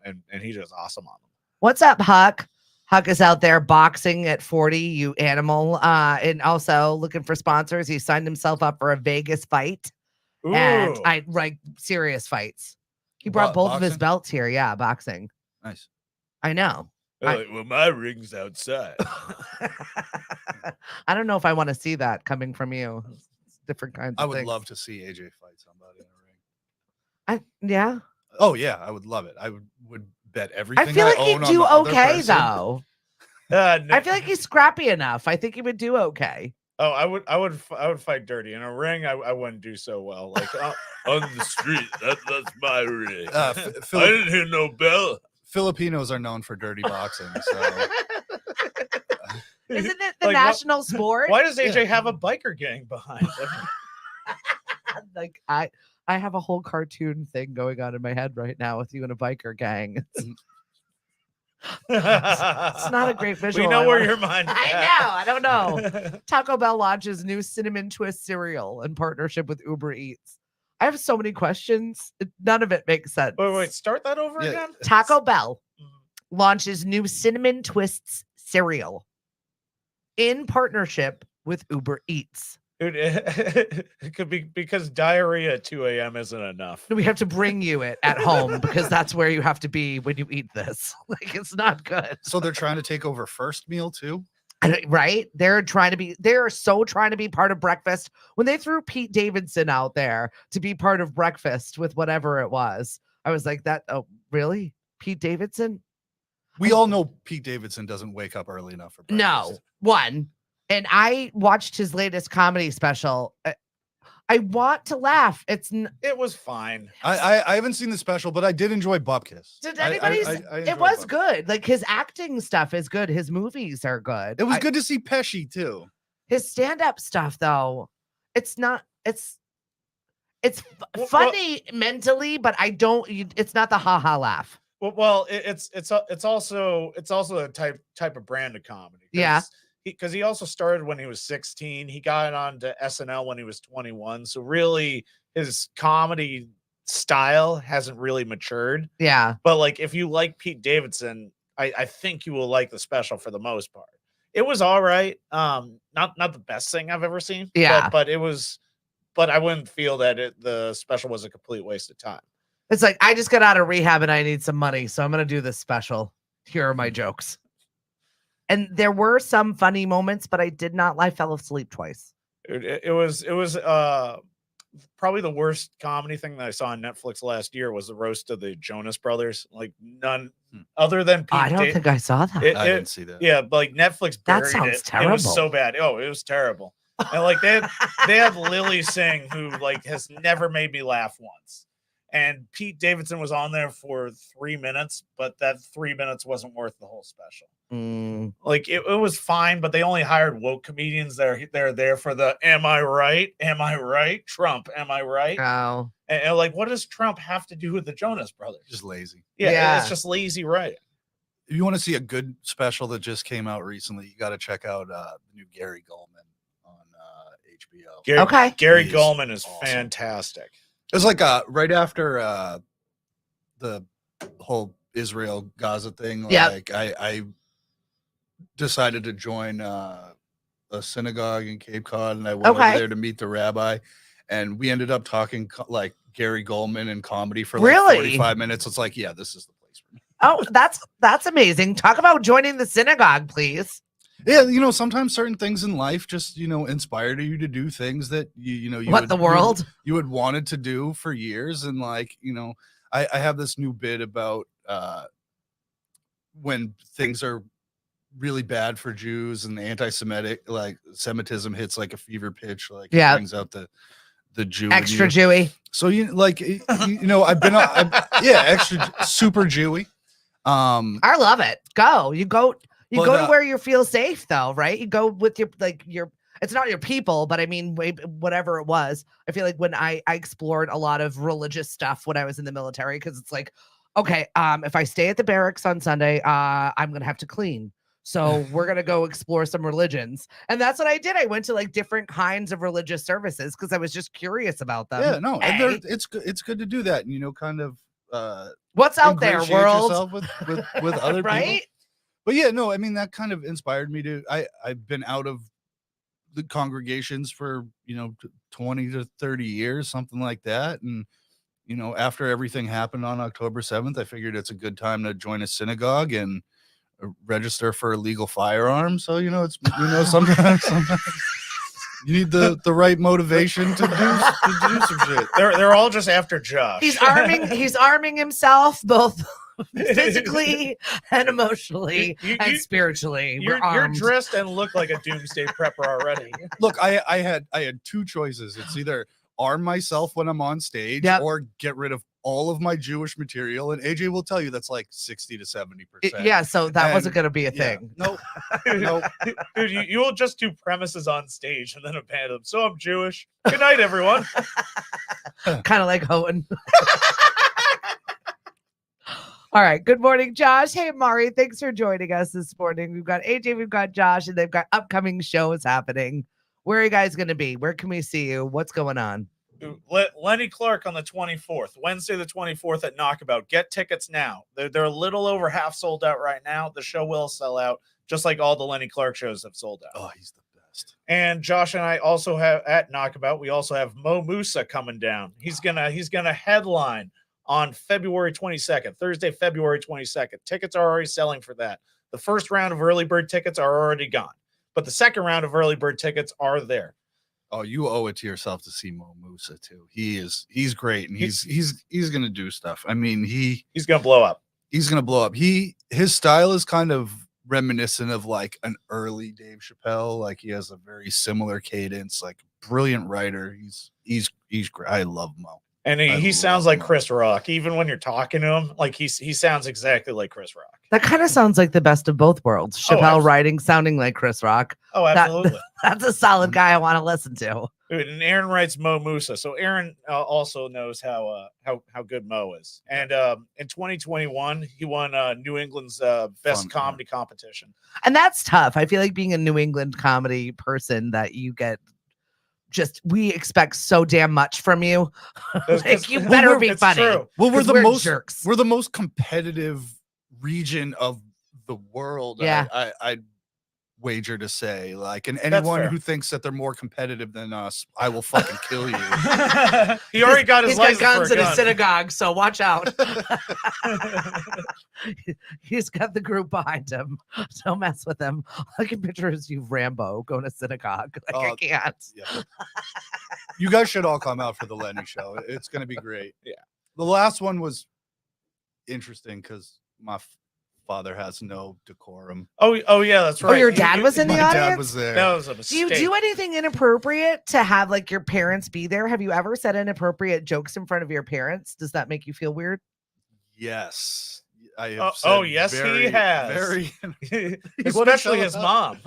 and he does awesome on them. What's up, Huck? Huck is out there boxing at 40, you animal. And also looking for sponsors. He signed himself up for a Vegas fight. Ooh. And serious fights. He brought both of his boxing? belts here. Yeah, boxing. Nice. I know. Like, well, my ring's outside. I don't know if I want to see that coming from you. It's different kinds of I would things. love to see AJ fight somebody in a ring. Yeah. Oh yeah, I would love it. I would bet everything I feel like own he'd on do the other okay person. though. No. I feel like he's scrappy enough. I think he would do okay. Oh, I would fight dirty in a ring. I wouldn't do so well. Like on the street, that's my ring. I didn't hear no bell. Filipinos are known for dirty boxing, so Isn't it the Like, national sport? Why does AJ have a biker gang behind him? Like I have a whole cartoon thing going on in my head right now with you and a biker gang. It's not a great visual. We know where your mind is. I know. I don't know. Taco Bell launches new cinnamon twist cereal in partnership with Uber Eats. I have so many questions. None of it makes sense. Wait, start that over again. Taco Bell launches new cinnamon twists cereal in partnership with Uber Eats. Dude, it could be because diarrhea at 2 a.m. isn't enough. We have to bring you it at home because that's where you have to be when you eat this. Like, it's not good. So they're trying to take over first meal too? Right? They're so trying to be part of breakfast. When they threw Pete Davidson out there to be part of breakfast with whatever it was, I was like, oh, really? Pete Davidson? We all know Pete Davidson doesn't wake up early enough for breakfast. No, one. And I watched his latest comedy special. I want to laugh. It was fine. I haven't seen the special, but I did enjoy Bupkis. Did anybody? It was good. Like, his acting stuff is good. His movies are good. It was good to see Pesci too. His stand-up stuff, though, it's not. It's funny mentally, but I don't. It's not the ha laugh. Well, it's also a type of brand of comedy. Yeah. Because he also started when he was 16. He got on to SNL when he was 21. So really, his comedy style hasn't really matured. Yeah. But like, if you like Pete Davidson, I think you will like the special for the most part. It was all right. Not the best thing I've ever seen. Yeah. But it was. But I wouldn't feel that the special was a complete waste of time. It's like, I just got out of rehab and I need some money, so I'm gonna do this special. Here are my jokes. And there were some funny moments, but I fell asleep twice. It was probably the worst comedy thing that I saw on Netflix last year was the roast of the Jonas Brothers. Like, none other than Pete. I don't think I saw that. I didn't see that. Yeah, but like Netflix buried That sounds it. terrible. It was so bad. Oh, it was terrible. And like they had Lily Singh, who like has never made me laugh once. And Pete Davidson was on there for 3 minutes, but that 3 minutes wasn't worth the whole special. Like it was fine, but they only hired woke comedians. They're there for the "Am I right? Am I right? Trump, am I right?" Oh, and like, what does Trump have to do with the Jonas Brothers? Just lazy. Yeah. It's just lazy writing. If you want to see a good special that just came out recently, you got to check out the new Gary Goldman on HBO. Gary He is Goldman is awesome. fantastic. It was like right after the whole Israel Gaza thing. Yeah. Like I decided to join a synagogue in Cape Cod, and I went over there to meet the rabbi, and we ended up talking like Gary Goldman and comedy for like 45 minutes. It's like, yeah, this is the place for me. Oh, that's amazing. Talk about joining the synagogue, please. Yeah, sometimes certain things in life just, inspire you to do things that you would wanted to do for years. And like, I have this new bit about when things are really bad for Jews, and the anti-Semitic Semitism hits like a fever pitch. Like it Yeah. brings out the Jew in Extra you. Jewy. So I've been extra super Jewy. I love it. You go to where you feel safe though, right? You go with your it's not your people, but I mean whatever it was. I feel like when I explored a lot of religious stuff when I was in the military, because it's like, okay, if I stay at the barracks on Sunday, I'm gonna have to clean. So we're gonna go explore some religions. And that's what I did. I went to like different kinds of religious services because I was just curious about them. Yeah, no, and it's good to do that, and kind of what's out there, world, yourself with other right? people. But yeah, no, I mean that kind of inspired me to. I've been out of the congregations for 20 to 30 years, something like that, and after everything happened on October 7th, I figured it's a good time to join a synagogue and register for a legal firearm. So it's sometimes you need the right motivation to do some shit. They're all just after Josh. He's arming himself both physically and emotionally and spiritually. You're dressed and look like a doomsday prepper already. Look, I had two choices. It's either arm myself when I'm on stage or get rid of all of my Jewish material, and AJ will tell you that's like 60 to 70%. Yeah, so that wasn't going to be a thing. Nope. Dude, you will just do premises on stage and then abandon them. So I'm Jewish. Good night, everyone. Kind of like Hohen. All right. Good morning, Josh. Hey, Mari. Thanks for joining us this morning. We've got AJ, we've got Josh, and they've got upcoming shows happening. Where are you guys going to be? Where can we see you? What's going on? Lenny Clark on the 24th, Wednesday the 24th at Knockabout. Get tickets now. They're a little over half sold out right now. The show will sell out, just like all the Lenny Clark shows have sold out. Oh, he's the best. And Josh and I also have at Knockabout. We also have Mo Musa coming down. He's gonna headline on February 22nd, Thursday, February 22nd. Tickets are already selling for that. The first round of early bird tickets are already gone, but the second round of early bird tickets are there. Oh, you owe it to yourself to see Mo Musa too. He's great, and he's gonna do stuff. I mean, he's gonna blow up. He's gonna blow up. His style is kind of reminiscent of like an early Dave Chappelle. Like he has a very similar cadence. Like brilliant writer. He's great. I love Mo. And he sounds like Chris Rock. Even when you're talking to him, like he sounds exactly like Chris Rock. That kind of sounds like the best of both worlds. Chappelle writing, sounding like Chris Rock. Oh, absolutely. That's a solid guy I want to listen to. Dude, and Aaron writes Mo Musa. So Aaron also knows how good Mo is. And in 2021, he won New England's best comedy competition. And that's tough. I feel like being a New England comedy person that you get we expect so damn much from you. Like you better be funny. True. Well, we're the most competitive region of the world. Yeah. I'd wager to say, like, and anyone who thinks that they're more competitive than us, I will fucking kill you. He already got his license. He's got guns in a synagogue, so watch out. He's got the group behind him. Don't mess with him. I can picture you Rambo going to synagogue. Like I can't. Yeah. You guys should all come out for the Lenny show. It's going to be great. Yeah. The last one was interesting because my father has no decorum. Oh yeah, that's right. Oh, your dad was in the audience? My dad was there. That was a mistake. Do you do anything inappropriate to have like your parents be there? Have you ever said inappropriate jokes in front of your parents? Does that make you feel weird? Yes. I have yes, he has. Very especially his mom.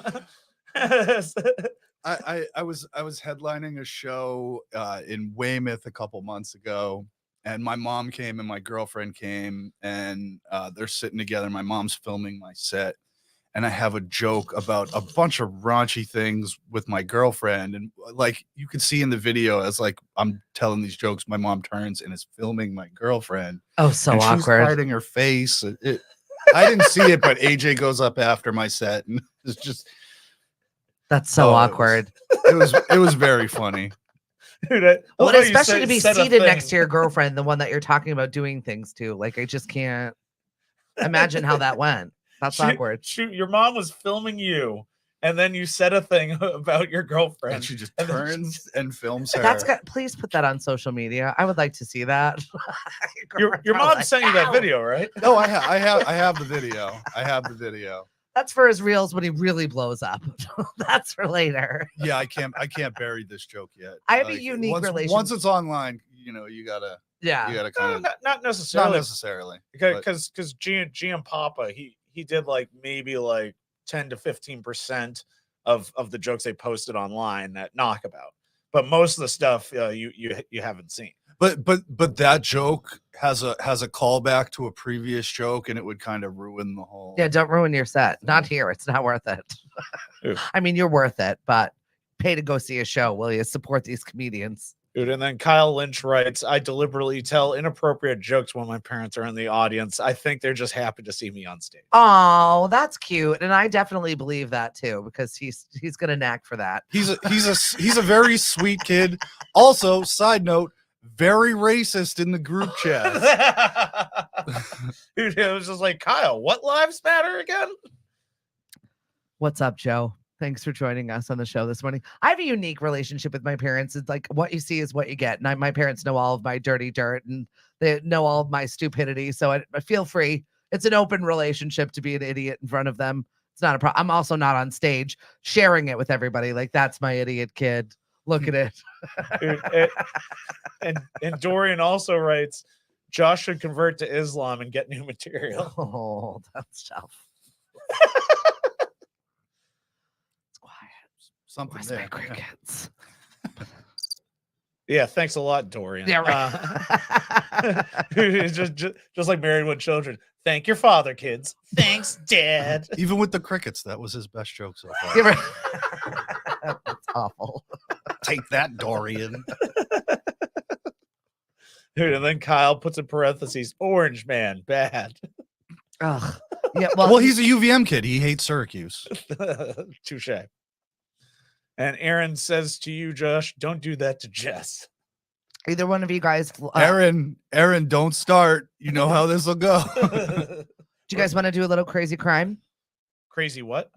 I was headlining a show in Weymouth a couple months ago, and my mom came and my girlfriend came, and they're sitting together. My mom's filming my set, and I have a joke about a bunch of raunchy things with my girlfriend, and like you can see in the video as like I'm telling these jokes, my mom turns and is filming my girlfriend. Oh, so and awkward. She's hiding her face. I didn't see it, but AJ goes up after my set, and it's just that's so awkward. It was very funny. Dude, well, especially to be seated next to your girlfriend, the one that you're talking about doing things to. Like, I just can't imagine how that went. That's awkward. Shoot, your mom was filming you, and then you said a thing about your girlfriend. And she just turns and films her. Please put that on social media. I would like to see that. your mom sent you that video, right? No, I have the video. I have the video. That's for his reels when he really blows up. That's for later. Yeah, I can't bury this joke yet. I have a unique once relationship. it's online, you gotta kind of not necessarily. Not necessarily. Because GM Papa, he did like maybe like 10 to 15% of the jokes they posted online that Knockabout. But most of the stuff you haven't seen. But that joke has a callback to a previous joke, and it would kind of ruin the whole. Yeah, don't ruin your set. Not here. It's not worth it. I mean, you're worth it, but pay to go see a show, will you? Support these comedians. Dude, and then Kyle Lynch writes, I deliberately tell inappropriate jokes when my parents are in the audience. I think they're just happy to see me on stage. Oh, that's cute. And I definitely believe that too, because he's got a knack for that. He's a very sweet kid. Also, side note, very racist in the group chat. Dude, it was just like, Kyle, what lives matter again? What's up, Joe? Thanks for joining us on the show this morning. I have a unique relationship with my parents. It's like what you see is what you get. And my parents know all of my dirty dirt and they know all of my stupidity. So I feel free. It's an open relationship to be an idiot in front of them. It's not a problem. I'm also not on stage sharing it with everybody. Like, that's my idiot kid. Look at it. Dude, and Dorian also writes, Josh should convert to Islam and get new material. Oh, that's tough. Something Where's there. my crickets? Yeah, thanks a lot, Dorian. Yeah, right. It's just like Married with Children. Thank your father, kids. Thanks, Dad. Even with the crickets, that was his best joke so far. Yeah, right. That's awful. Take that, Dorian. Dude, and then Kyle puts in parentheses, Orange Man, bad. Ugh. Yeah, well, he's a UVM kid. He hates Syracuse. Touche. And Aaron says to you, Josh, don't do that to Jess. Either one of you guys. Aaron, don't start. You know how this will go. Do you guys want to do a little crazy crime? Crazy what?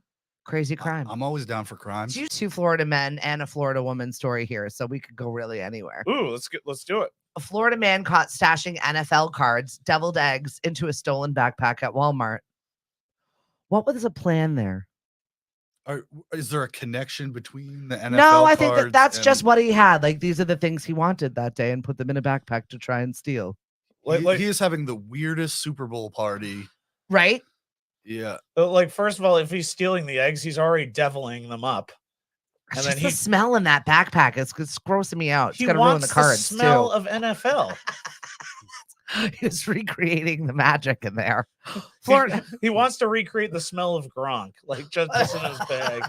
Crazy crime. I'm always down for crime. It's you 2 Florida men and a Florida woman story here, so we could go really anywhere. Ooh, let's do it. A Florida man caught stashing NFL cards, deviled eggs into a stolen backpack at Walmart. What was the plan there? Is there a connection between the NFL? No, I think that's and... just what he had. Like, these are the things he wanted that day and put them in a backpack to try and steal. He is having the weirdest Super Bowl party. Right? Yeah. Like, first of all, if he's stealing the eggs, he's already deviling them up. And then the smell in that backpack is grossing me out. It's gonna ruin the cards the smell too. Of NFL. He's recreating the magic in there. He wants to recreate the smell of Gronk, like just in his bag.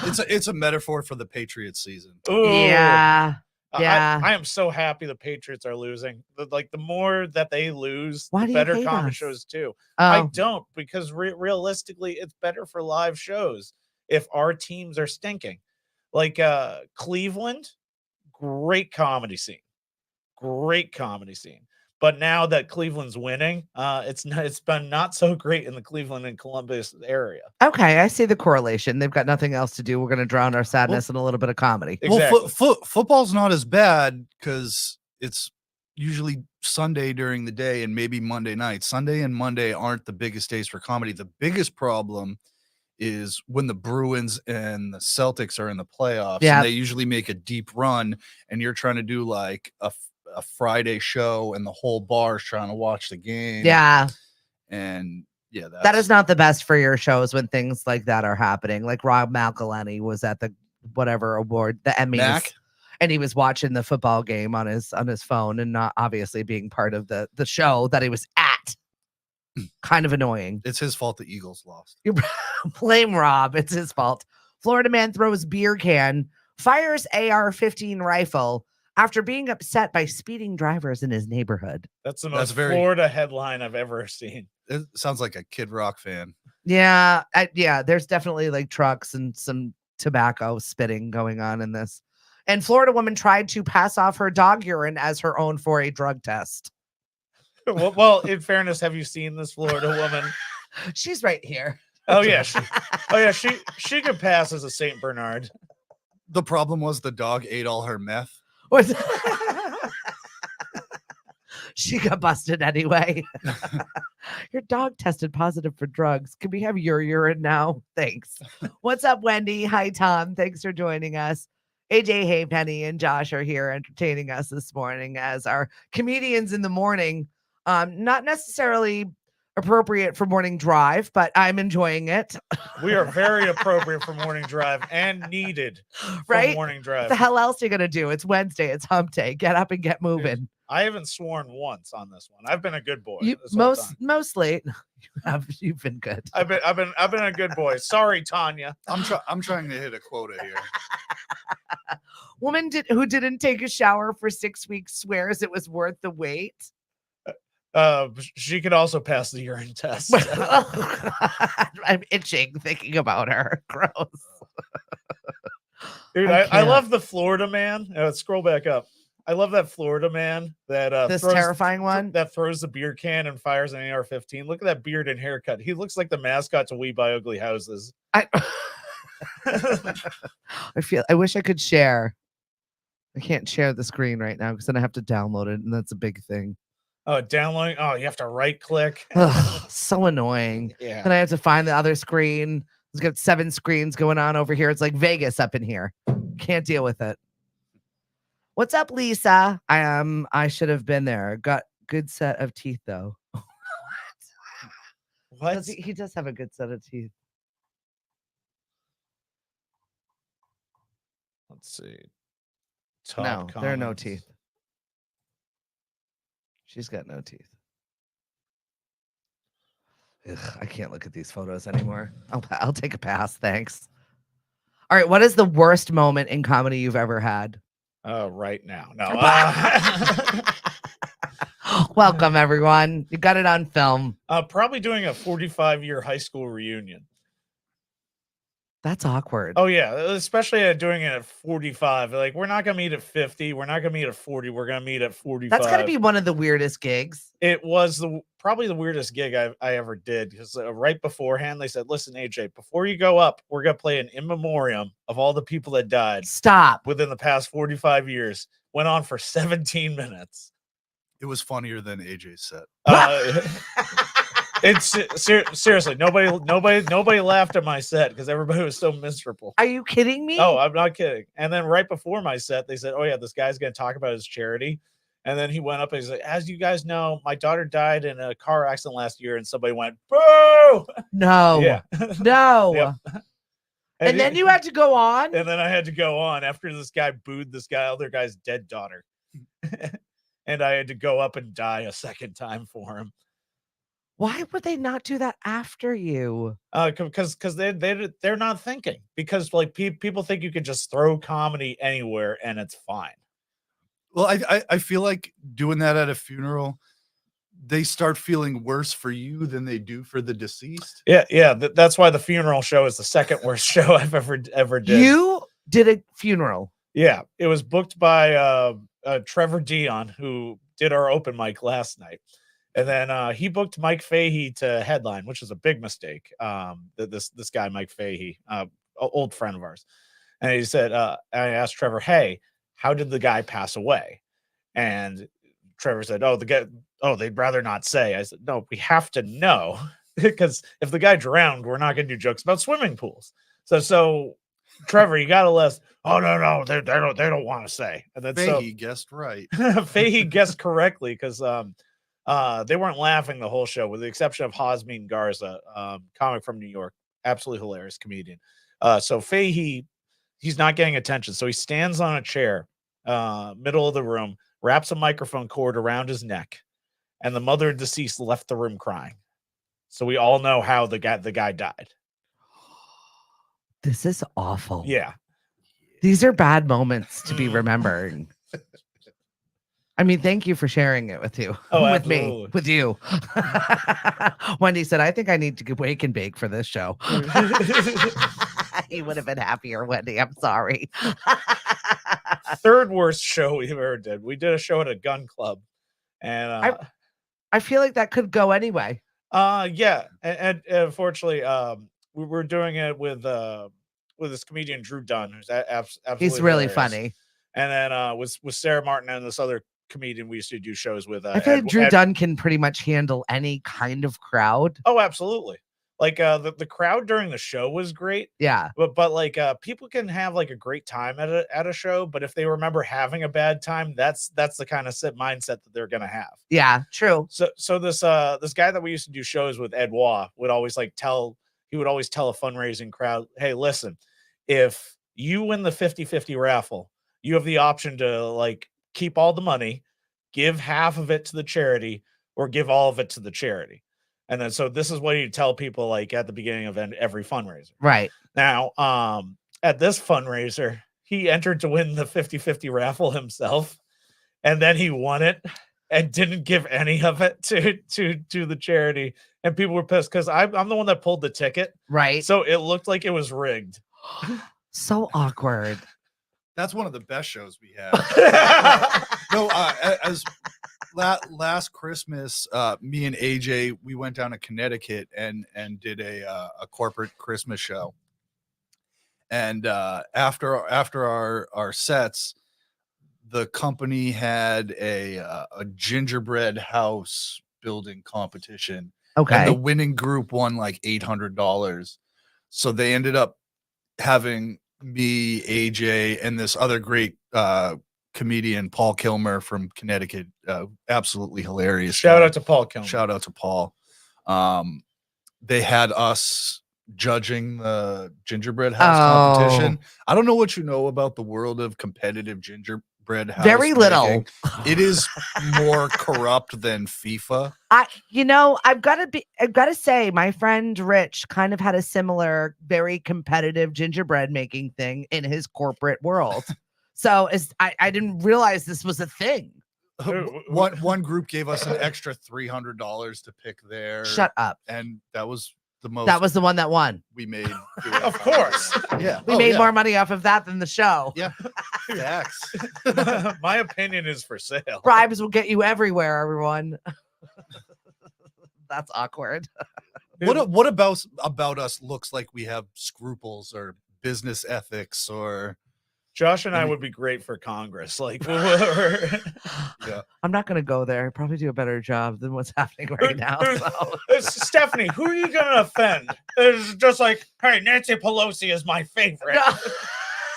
It's a metaphor for the Patriots season. Ooh. Yeah. Yeah. I am so happy the Patriots are losing. The more that they lose, Why the do better you hate comedy us? shows too. Oh. I don't, because realistically, it's better for live shows if our teams are stinking. Like Cleveland, great comedy scene. But now that Cleveland's winning, it's been not so great in the Cleveland and Columbus area. Okay, I see the correlation. They've got nothing else to do. We're going to drown our sadness in a little bit of comedy. Exactly. Well, football's not as bad because it's usually Sunday during the day and maybe Monday night. Sunday and Monday aren't the biggest days for comedy. The biggest problem is when the Bruins and the Celtics are in the playoffs. Yeah. And they usually make a deep run, and you're trying to do like a Friday show, and the whole bar's trying to watch the game. Yeah. And yeah, that is not the best for your shows when things like that are happening. Like Rob McElhenney was at the whatever award, the Emmys, and he was watching the football game on his phone and not obviously being part of the show that he was at. Kind of annoying. It's his fault the Eagles lost. You blame Rob. It's his fault. Florida man throws beer can, fires AR-15 rifle after being upset by speeding drivers in his neighborhood. That's the most Florida headline I've ever seen. It sounds like a Kid Rock fan. Yeah. There's definitely like trucks and some tobacco spitting going on in this. And Florida woman tried to pass off her dog urine as her own for a drug test. Well, in fairness, have you seen this Florida woman? She's right here. Oh yeah, she could pass as a Saint Bernard. The problem was the dog ate all her meth. She got busted anyway. Your dog tested positive for drugs. Can we have your urine now? Thanks. What's up, Wendy? Hi, Tom. Thanks for joining us. AJ, Hey, Penny, and Josh are here entertaining us this morning as our comedians in the morning. Not necessarily appropriate for morning drive, but I'm enjoying it. We are very appropriate for morning drive and needed for right? morning What drive. the hell else are you gonna do? It's Wednesday. It's hump day. Get up and get moving. I haven't sworn once on this one. I've been a good boy. You this whole time. mostly you've been good. I've been a good boy. Sorry, Tanya. I'm trying to hit a quota here. Woman who didn't take a shower for 6 weeks swears it was worth the wait. She could also pass the urine test. I'm itching thinking about her. Gross. Dude, I love the Florida man. Scroll back up. I love that Florida man that this terrifying one that throws the beer can and fires an AR-15. Look at that beard and haircut. He looks like the mascot to We Buy Ugly Houses. I wish I could share. I can't share the screen right now because then I have to download it, and that's a big thing. Oh, downloading. Oh, you have to right click. So annoying. Yeah. Then I have to find the other screen. It's got 7 screens going on over here. It's like Vegas up in here. Can't deal with it. What's up, Lisa? I should have been there. Got good set of teeth though. What? He does have a good set of teeth. Let's see. No, there are no teeth. She's got no teeth. Ugh, I can't look at these photos anymore. I'll take a pass. Thanks. All right. What is the worst moment in comedy you've ever had? Right now. No. Welcome, everyone. You got it on film. Probably doing a 45-year high school reunion. That's awkward. Oh, yeah. Especially doing it at 45. Like, we're not going to meet at 50. We're not going to meet at 40. We're going to meet at 45. That's got to be one of the weirdest gigs. It was probably the weirdest gig I ever did because right beforehand, they said, listen, AJ, before you go up, we're going to play an in memoriam of all the people that died. Stop. Within the past 45 years. Went on for 17 minutes. It was funnier than AJ's set. It's seriously nobody laughed at my set because everybody was so miserable. Are you kidding me? Oh, I'm not kidding. And then right before my set, they said, "Oh yeah, this guy's going to talk about his charity." And then he went up and he's like, "As you guys know, my daughter died in a car accident last year," and somebody went, "Boo!" No, yeah, no. Yep. And then you had to go on. And then I had to go on after this guy booed this other guy's dead daughter, and I had to go up and die a second time for him. Why would they not do that after you? Because they're not thinking. Because like people think you can just throw comedy anywhere and it's fine. Well, I feel like doing that at a funeral, they start feeling worse for you than they do for the deceased. Yeah. That's why the funeral show is the second worst show I've ever did. You did a funeral. Yeah, it was booked by Trevor Dion, who did our open mic last night. And then he booked Mike Fahey to headline, which was a big mistake. This guy, Mike Fahey, old friend of ours. And he said, I asked Trevor, hey, how did the guy pass away? And Trevor said, they'd rather not say. I said, no, we have to know because if the guy drowned, we're not going to do jokes about swimming pools. So Trevor, you got to list. Oh, no, they don't want to say. And then Fahey guessed right. Fahey guessed correctly because they weren't laughing the whole show, with the exception of Hazmin Garza, comic from New York, absolutely hilarious comedian. So Fahey, he's not getting attention, so he stands on a chair, middle of the room, wraps a microphone cord around his neck, and the mother of deceased left the room crying. So we all know how the guy died. This is awful. Yeah, these are bad moments to be remembering. I mean, thank you for sharing it with you. Oh, with absolutely. me, with you. Wendy said, I think I need to wake and bake for this show. He would have been happier, Wendy. I'm sorry. Third worst show we ever did. We did a show at a gun club. And I feel like that could go anyway. Yeah. And unfortunately, we were doing it with this comedian, Drew Dunn, who's absolutely He's really hilarious. funny. And then with Sarah Martin and this other comedian we used to do shows with. I feel like Drew Dunn can pretty much handle any kind of crowd. Oh, absolutely. Like the crowd during the show was great. Yeah. But like people can have like a great time at a show, but if they remember having a bad time, that's the kind of mindset that they're gonna have. Yeah, true. So this guy that we used to do shows with, Ed Waugh, would always tell a fundraising crowd, hey, listen, if you win the 50-50 raffle, you have the option to like keep all the money, give half of it to the charity, or give all of it to the charity. And then, so this is what you tell people like at the beginning of every fundraiser. Right. Now, at this fundraiser, he entered to win the 50-50 raffle himself. And then he won it and didn't give any of it to the charity. And people were pissed because I'm the one that pulled the ticket. Right. So it looked like it was rigged. So awkward. That's one of the best shows we have. No, as last Christmas, me and AJ, we went down to Connecticut and did a corporate Christmas show. And after our sets, the company had a gingerbread house building competition. Okay. And the winning group won like $800. So they ended up having me, AJ, and this other great comedian, Paul Kilmer from Connecticut. Absolutely hilarious. Shout out to Paul Kilmer. Shout out to Paul. They had us judging the gingerbread house competition. I don't know what you know about the world of competitive gingerbread house. Very little. making. It is more corrupt than FIFA. I've got to say, my friend Rich kind of had a similar, very competitive gingerbread making thing in his corporate world. So I didn't realize this was a thing. One group gave us an extra $300 to pick their. Shut up. And that was the most. That was the one that won. We made. Of course. Yeah. We made more money off of that than the show. Yeah. Facts. My opinion is for sale. Bribes will get you everywhere, everyone. That's awkward. What about us looks like we have scruples or business ethics or. Josh and I would be great for Congress. Like, yeah. I'm not going to go there. Probably do a better job than what's happening right now. So. Stephanie, who are you going to offend? It's just like, hey, Nancy Pelosi is my favorite. No.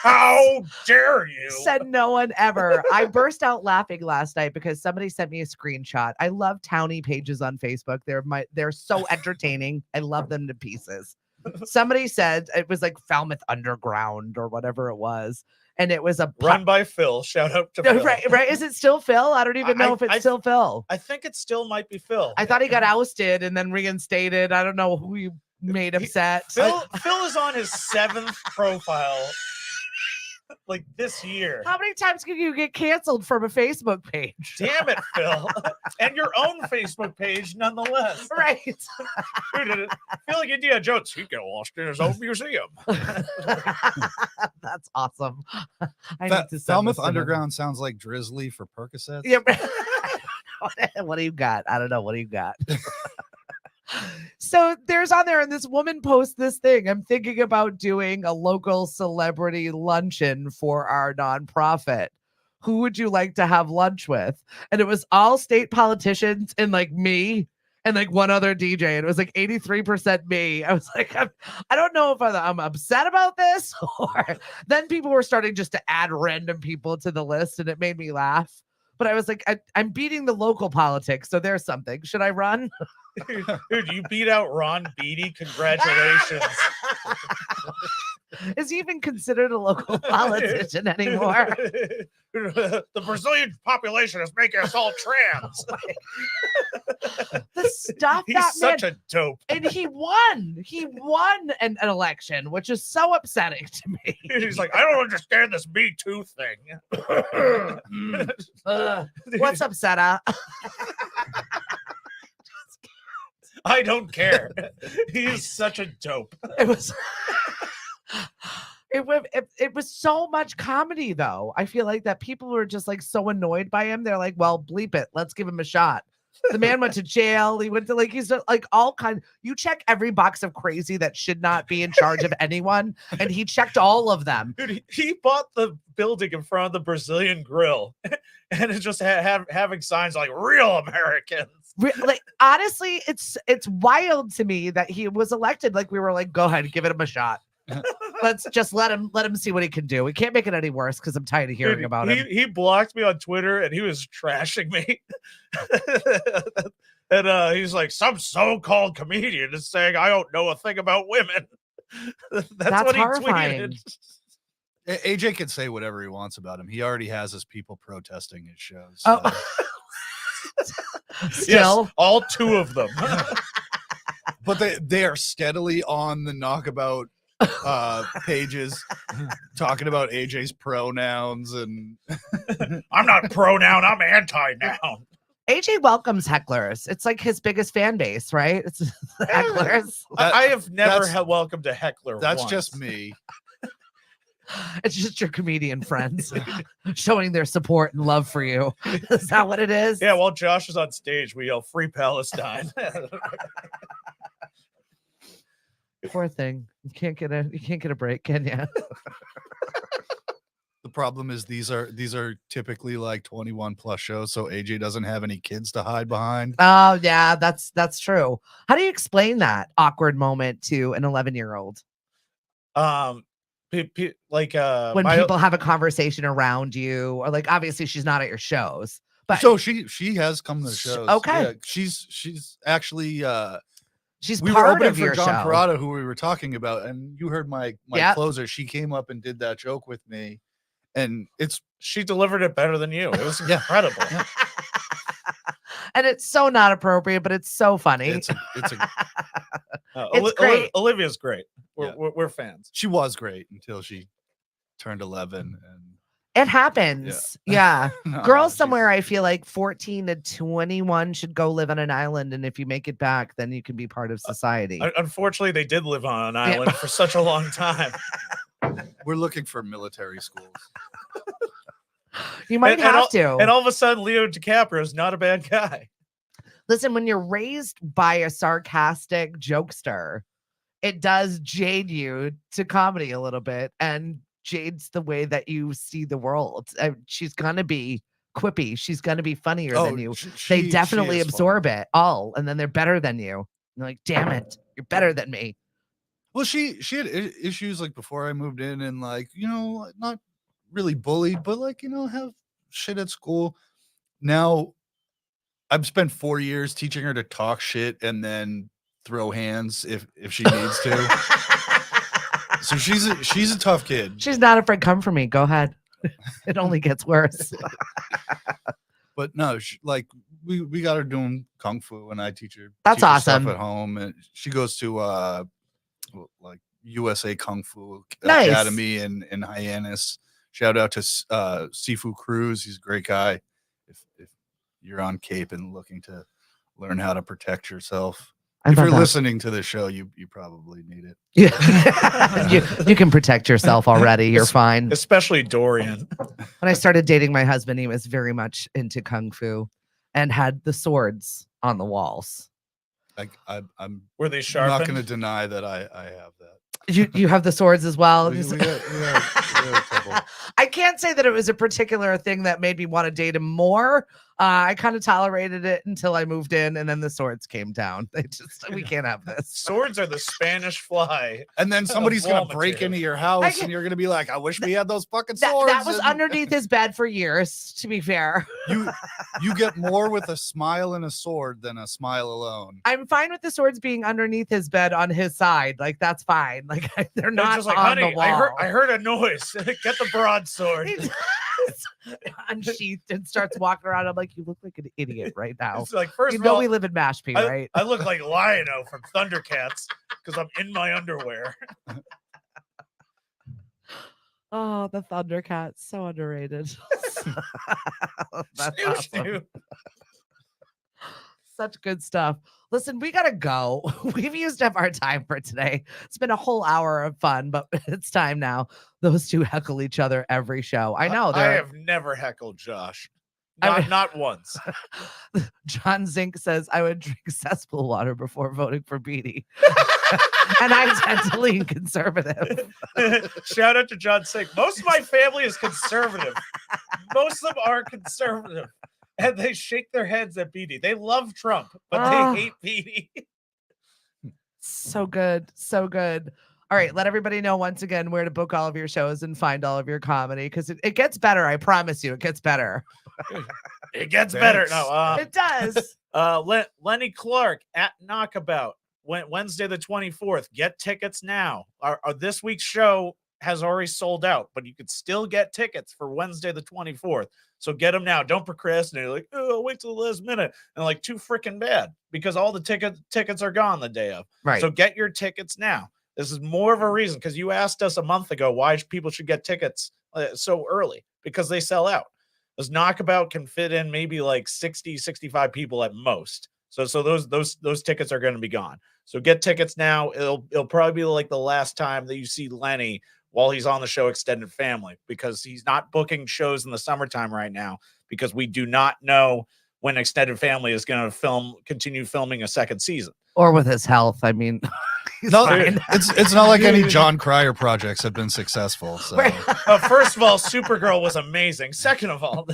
How dare you? Said no one ever. I burst out laughing last night because somebody sent me a screenshot. I love townie pages on Facebook. They're so entertaining. I love them to pieces. Somebody said it was like Falmouth Underground or whatever it was. And it was run by Phil. Shout out to Phil. Right. Is it still Phil? I don't even know if it's still Phil. I think it still might be Phil. I thought he got ousted and then reinstated. I don't know who you made upset. Phil is on his 7th profile. Like this year. How many times can you get canceled from a Facebook page? Damn it, Phil. And your own Facebook page nonetheless. Right. Dude, I feel like Indiana Jones. He got lost in his own museum. That's awesome. Falmouth Underground sounds like Drizzly for Percocets. Yeah. What do you got? I don't know. What do you got? So there's on there, and this woman posts this thing. I'm thinking about doing a local celebrity luncheon for our nonprofit. Who would you like to have lunch with? And it was all state politicians and like me and like one other DJ. And it was like 83% me. I was like, I don't know if I'm upset about this. Or then people were starting just to add random people to the list, and it made me laugh. But I was like, I'm beating the local politics, so there's something. Should I run? Dude, you beat out Ron Beatty. Congratulations. Is he even considered a local politician anymore? The Brazilian population is making us all trans. The stuff He's that such man, a dope. And he won. He won an election, which is so upsetting to me. He's like, I don't understand this Me Too thing. What's up, Seta? I don't care. He's such a dope. It was. It was so much comedy, though. I feel like that people were just like so annoyed by him. They're like, well, bleep it. Let's give him a shot. The man went to jail. He went to he's like all kind. You check every box of crazy that should not be in charge of anyone, and he checked all of them. Dude, he bought the building in front of the Brazilian Grill, and it's just having signs like "Real Americans." Like honestly, it's wild to me that he was elected. Like we were like, go ahead, give him a shot. Let's just let him see what he can do. We can't make it any worse because I'm tired of hearing about him. He blocked me on Twitter and he was trashing me. And he's like, some so-called comedian is saying I don't know a thing about women. That's what horrifying. He tweeted. AJ can say whatever he wants about him. He already has his people protesting his shows. So. Oh. Still, yes, all 2 of them. But they are steadily on the knockabout pages talking about AJ's pronouns, and I'm not pronoun, I'm anti-noun. AJ welcomes hecklers. It's like his biggest fan base, right? It's the hecklers. I have never welcomed a heckler. That's once. just me. It's just your comedian friends showing their support and love for you. Is that what it is? Yeah, while Josh is on stage, we yell "Free Palestine." Poor thing. You can't get a break, can you? The problem is these are typically like 21 plus shows, so AJ doesn't have any kids to hide behind. Oh yeah, that's true. How do you explain that awkward moment to an 11-year-old? When people have a conversation around you, or like obviously she's not at your shows, but so she has come to the shows. Okay, yeah, she's actually we were opening for your John show. Parada, who we were talking about, and you heard my Yep. closer. She came up and did that joke with me, and she delivered it better than you. It was incredible. Yeah. And it's so not appropriate, but it's so funny. It's great. Olivia's great. We're fans. She was great until she turned 11, and it happens. Yeah. No, Girls somewhere, I feel like 14 to 21 should go live on an island, and if you make it back, then you can be part of society. Unfortunately, they did live on an island for such a long time. We're looking for military schools. You might have to. And all of a sudden, Leo DiCaprio is not a bad guy. Listen, when you're raised by a sarcastic jokester, it does jade you to comedy a little bit, and jades the way that you see the world. She's gonna be quippy. She's gonna be funnier than you. They definitely absorb it all, and then they're better than you. You're like, damn it, you're better than me. Well, she had issues like before I moved in, and like, not really bullied, but like, have shit at school. Now I've spent 4 years teaching her to talk shit and then throw hands if she needs to. So she's a tough kid. She's not afraid. Come for me. Go ahead. It only gets worse. But no, we got her doing kung fu, and I teach her. That's awesome. Stuff at home, and she goes to like USA Kung Fu Nice. Academy in Hyannis. Shout out to Sifu Cruz. He's a great guy. If you're on Cape and looking to learn how to protect yourself, if you're listening to the show, you probably need it. Yeah. you can protect yourself already. You're fine. Especially Dorian. When I started dating my husband, he was very much into kung fu and had the swords on the walls. I'm Were they sharpened? not going to deny that I have that. You have the swords as well. We got a couple. I can't say that it was a particular thing that made me want to date him more. I kind of tolerated it until I moved in, and then the swords came down. We can't have this. Swords are the Spanish fly. And then somebody's going to break into your house, and you're going to be like, I wish we had those fucking swords. That was underneath his bed for years, to be fair. You get more with a smile and a sword than a smile alone. I'm fine with the swords being underneath his bed on his side. Like, that's fine. Like, they're not just like, on honey, the wall. I heard a noise. Get the broadsword. Unsheathed and starts walking around. I'm like, you look like an idiot right now. It's like, first you of know all, we live in Mashpee, right? I look like Lion-O from Thundercats because I'm in my underwear. Oh, the Thundercats, so underrated. That's awesome. Such good stuff. Listen, we gotta go. We've used up our time for today. It's been a whole hour of fun, but it's time now. Those two heckle each other every show. I know. I have never heckled Josh. Not once. John Zink says, I would drink cesspool water before voting for Beatty. And I tend to lean conservative. Shout out to John Zink. Most of my family is conservative. Most of them are conservative. And they shake their heads at Beatty. They love Trump, but they hate Beatty. So good. So good. All right. Let everybody know once again where to book all of your shows and find all of your comedy, because it gets better. I promise you, it gets better. It gets better. No, it does. Lenny Clark at Knockabout, Wednesday the 24th. Get tickets now. Our this week's show has already sold out, but you could still get tickets for Wednesday the 24th. So get them now. Don't procrastinate. Like, oh, wait till the last minute. And like, too freaking bad, because all the tickets are gone the day of. Right. So get your tickets now. This is more of a reason, because you asked us a month ago why people should get tickets so early, because they sell out. This Knockabout can fit in maybe like 60, 65 people at most. So those tickets are going to be gone. So get tickets now. It'll probably be like the last time that you see Lenny while he's on the show Extended Family, because he's not booking shows in the summertime right now, because we do not know when Extended Family is going to continue filming a second season. Or with his health. I mean, no, it's not like any John Cryer projects have been successful. So first of all, Supergirl was amazing. Second of all,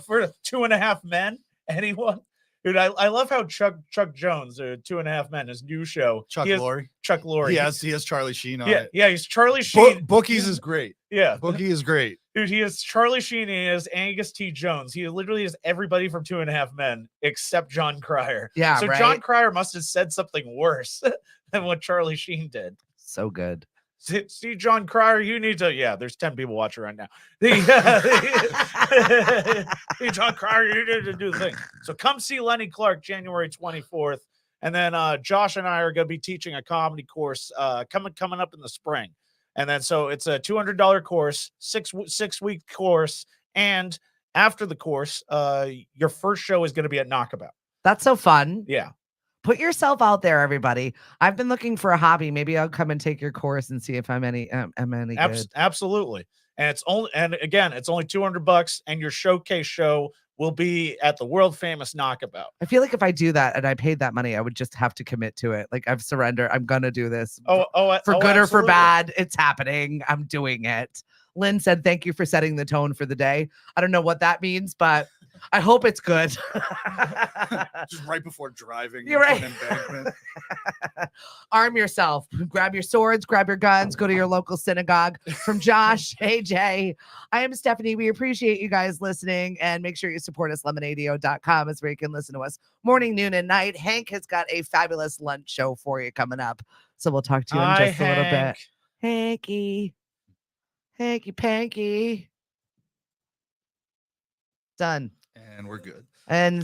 for 2.5 Men, anyone? Dude, I love how Chuck Jones, 2.5 Men, his new show. Chuck Lorre. He has Charlie Sheen on it. Yeah, he's Charlie Sheen. Bookies is great. Yeah. Bookie is great. Dude, he is Charlie Sheen and he is Angus T. Jones. He literally is everybody from 2.5 Men except John Cryer. Yeah, so right? John Cryer must have said something worse than what Charlie Sheen did. So good. See, John Cryer, you need to. Yeah, there's 10 people watching right now. See, John Cryer, you need to do the thing. So come see Lenny Clark January 24th, and then Josh and I are going to be teaching a comedy course coming up in the spring. And then so it's a $200 course, six week course, and after the course, your first show is going to be at Knockabout. That's so fun. Yeah. Put yourself out there, everybody. I've been looking for a hobby. Maybe I'll come and take your course and see if I'm any good. Absolutely. And it's only $200, and your showcase show will be at the world famous Knockabout. I feel like if I do that and I paid that money, I would just have to commit to it. Like, I've surrendered. I'm gonna do this. For good or for bad, it's happening. I'm doing it. Lynn said, "Thank you for setting the tone for the day." I don't know what that means, but I hope it's good. Just right before driving. You're right. Arm yourself. Grab your swords, grab your guns, go to your local synagogue. From Josh, AJ, I am Stephanie. We appreciate you guys listening, and make sure you support us. lemonadio.com is where you can listen to us morning, noon, and night. Hank has got a fabulous lunch show for you coming up. So we'll talk to you in just a little bit. Hanky Panky. Done. And we're good. And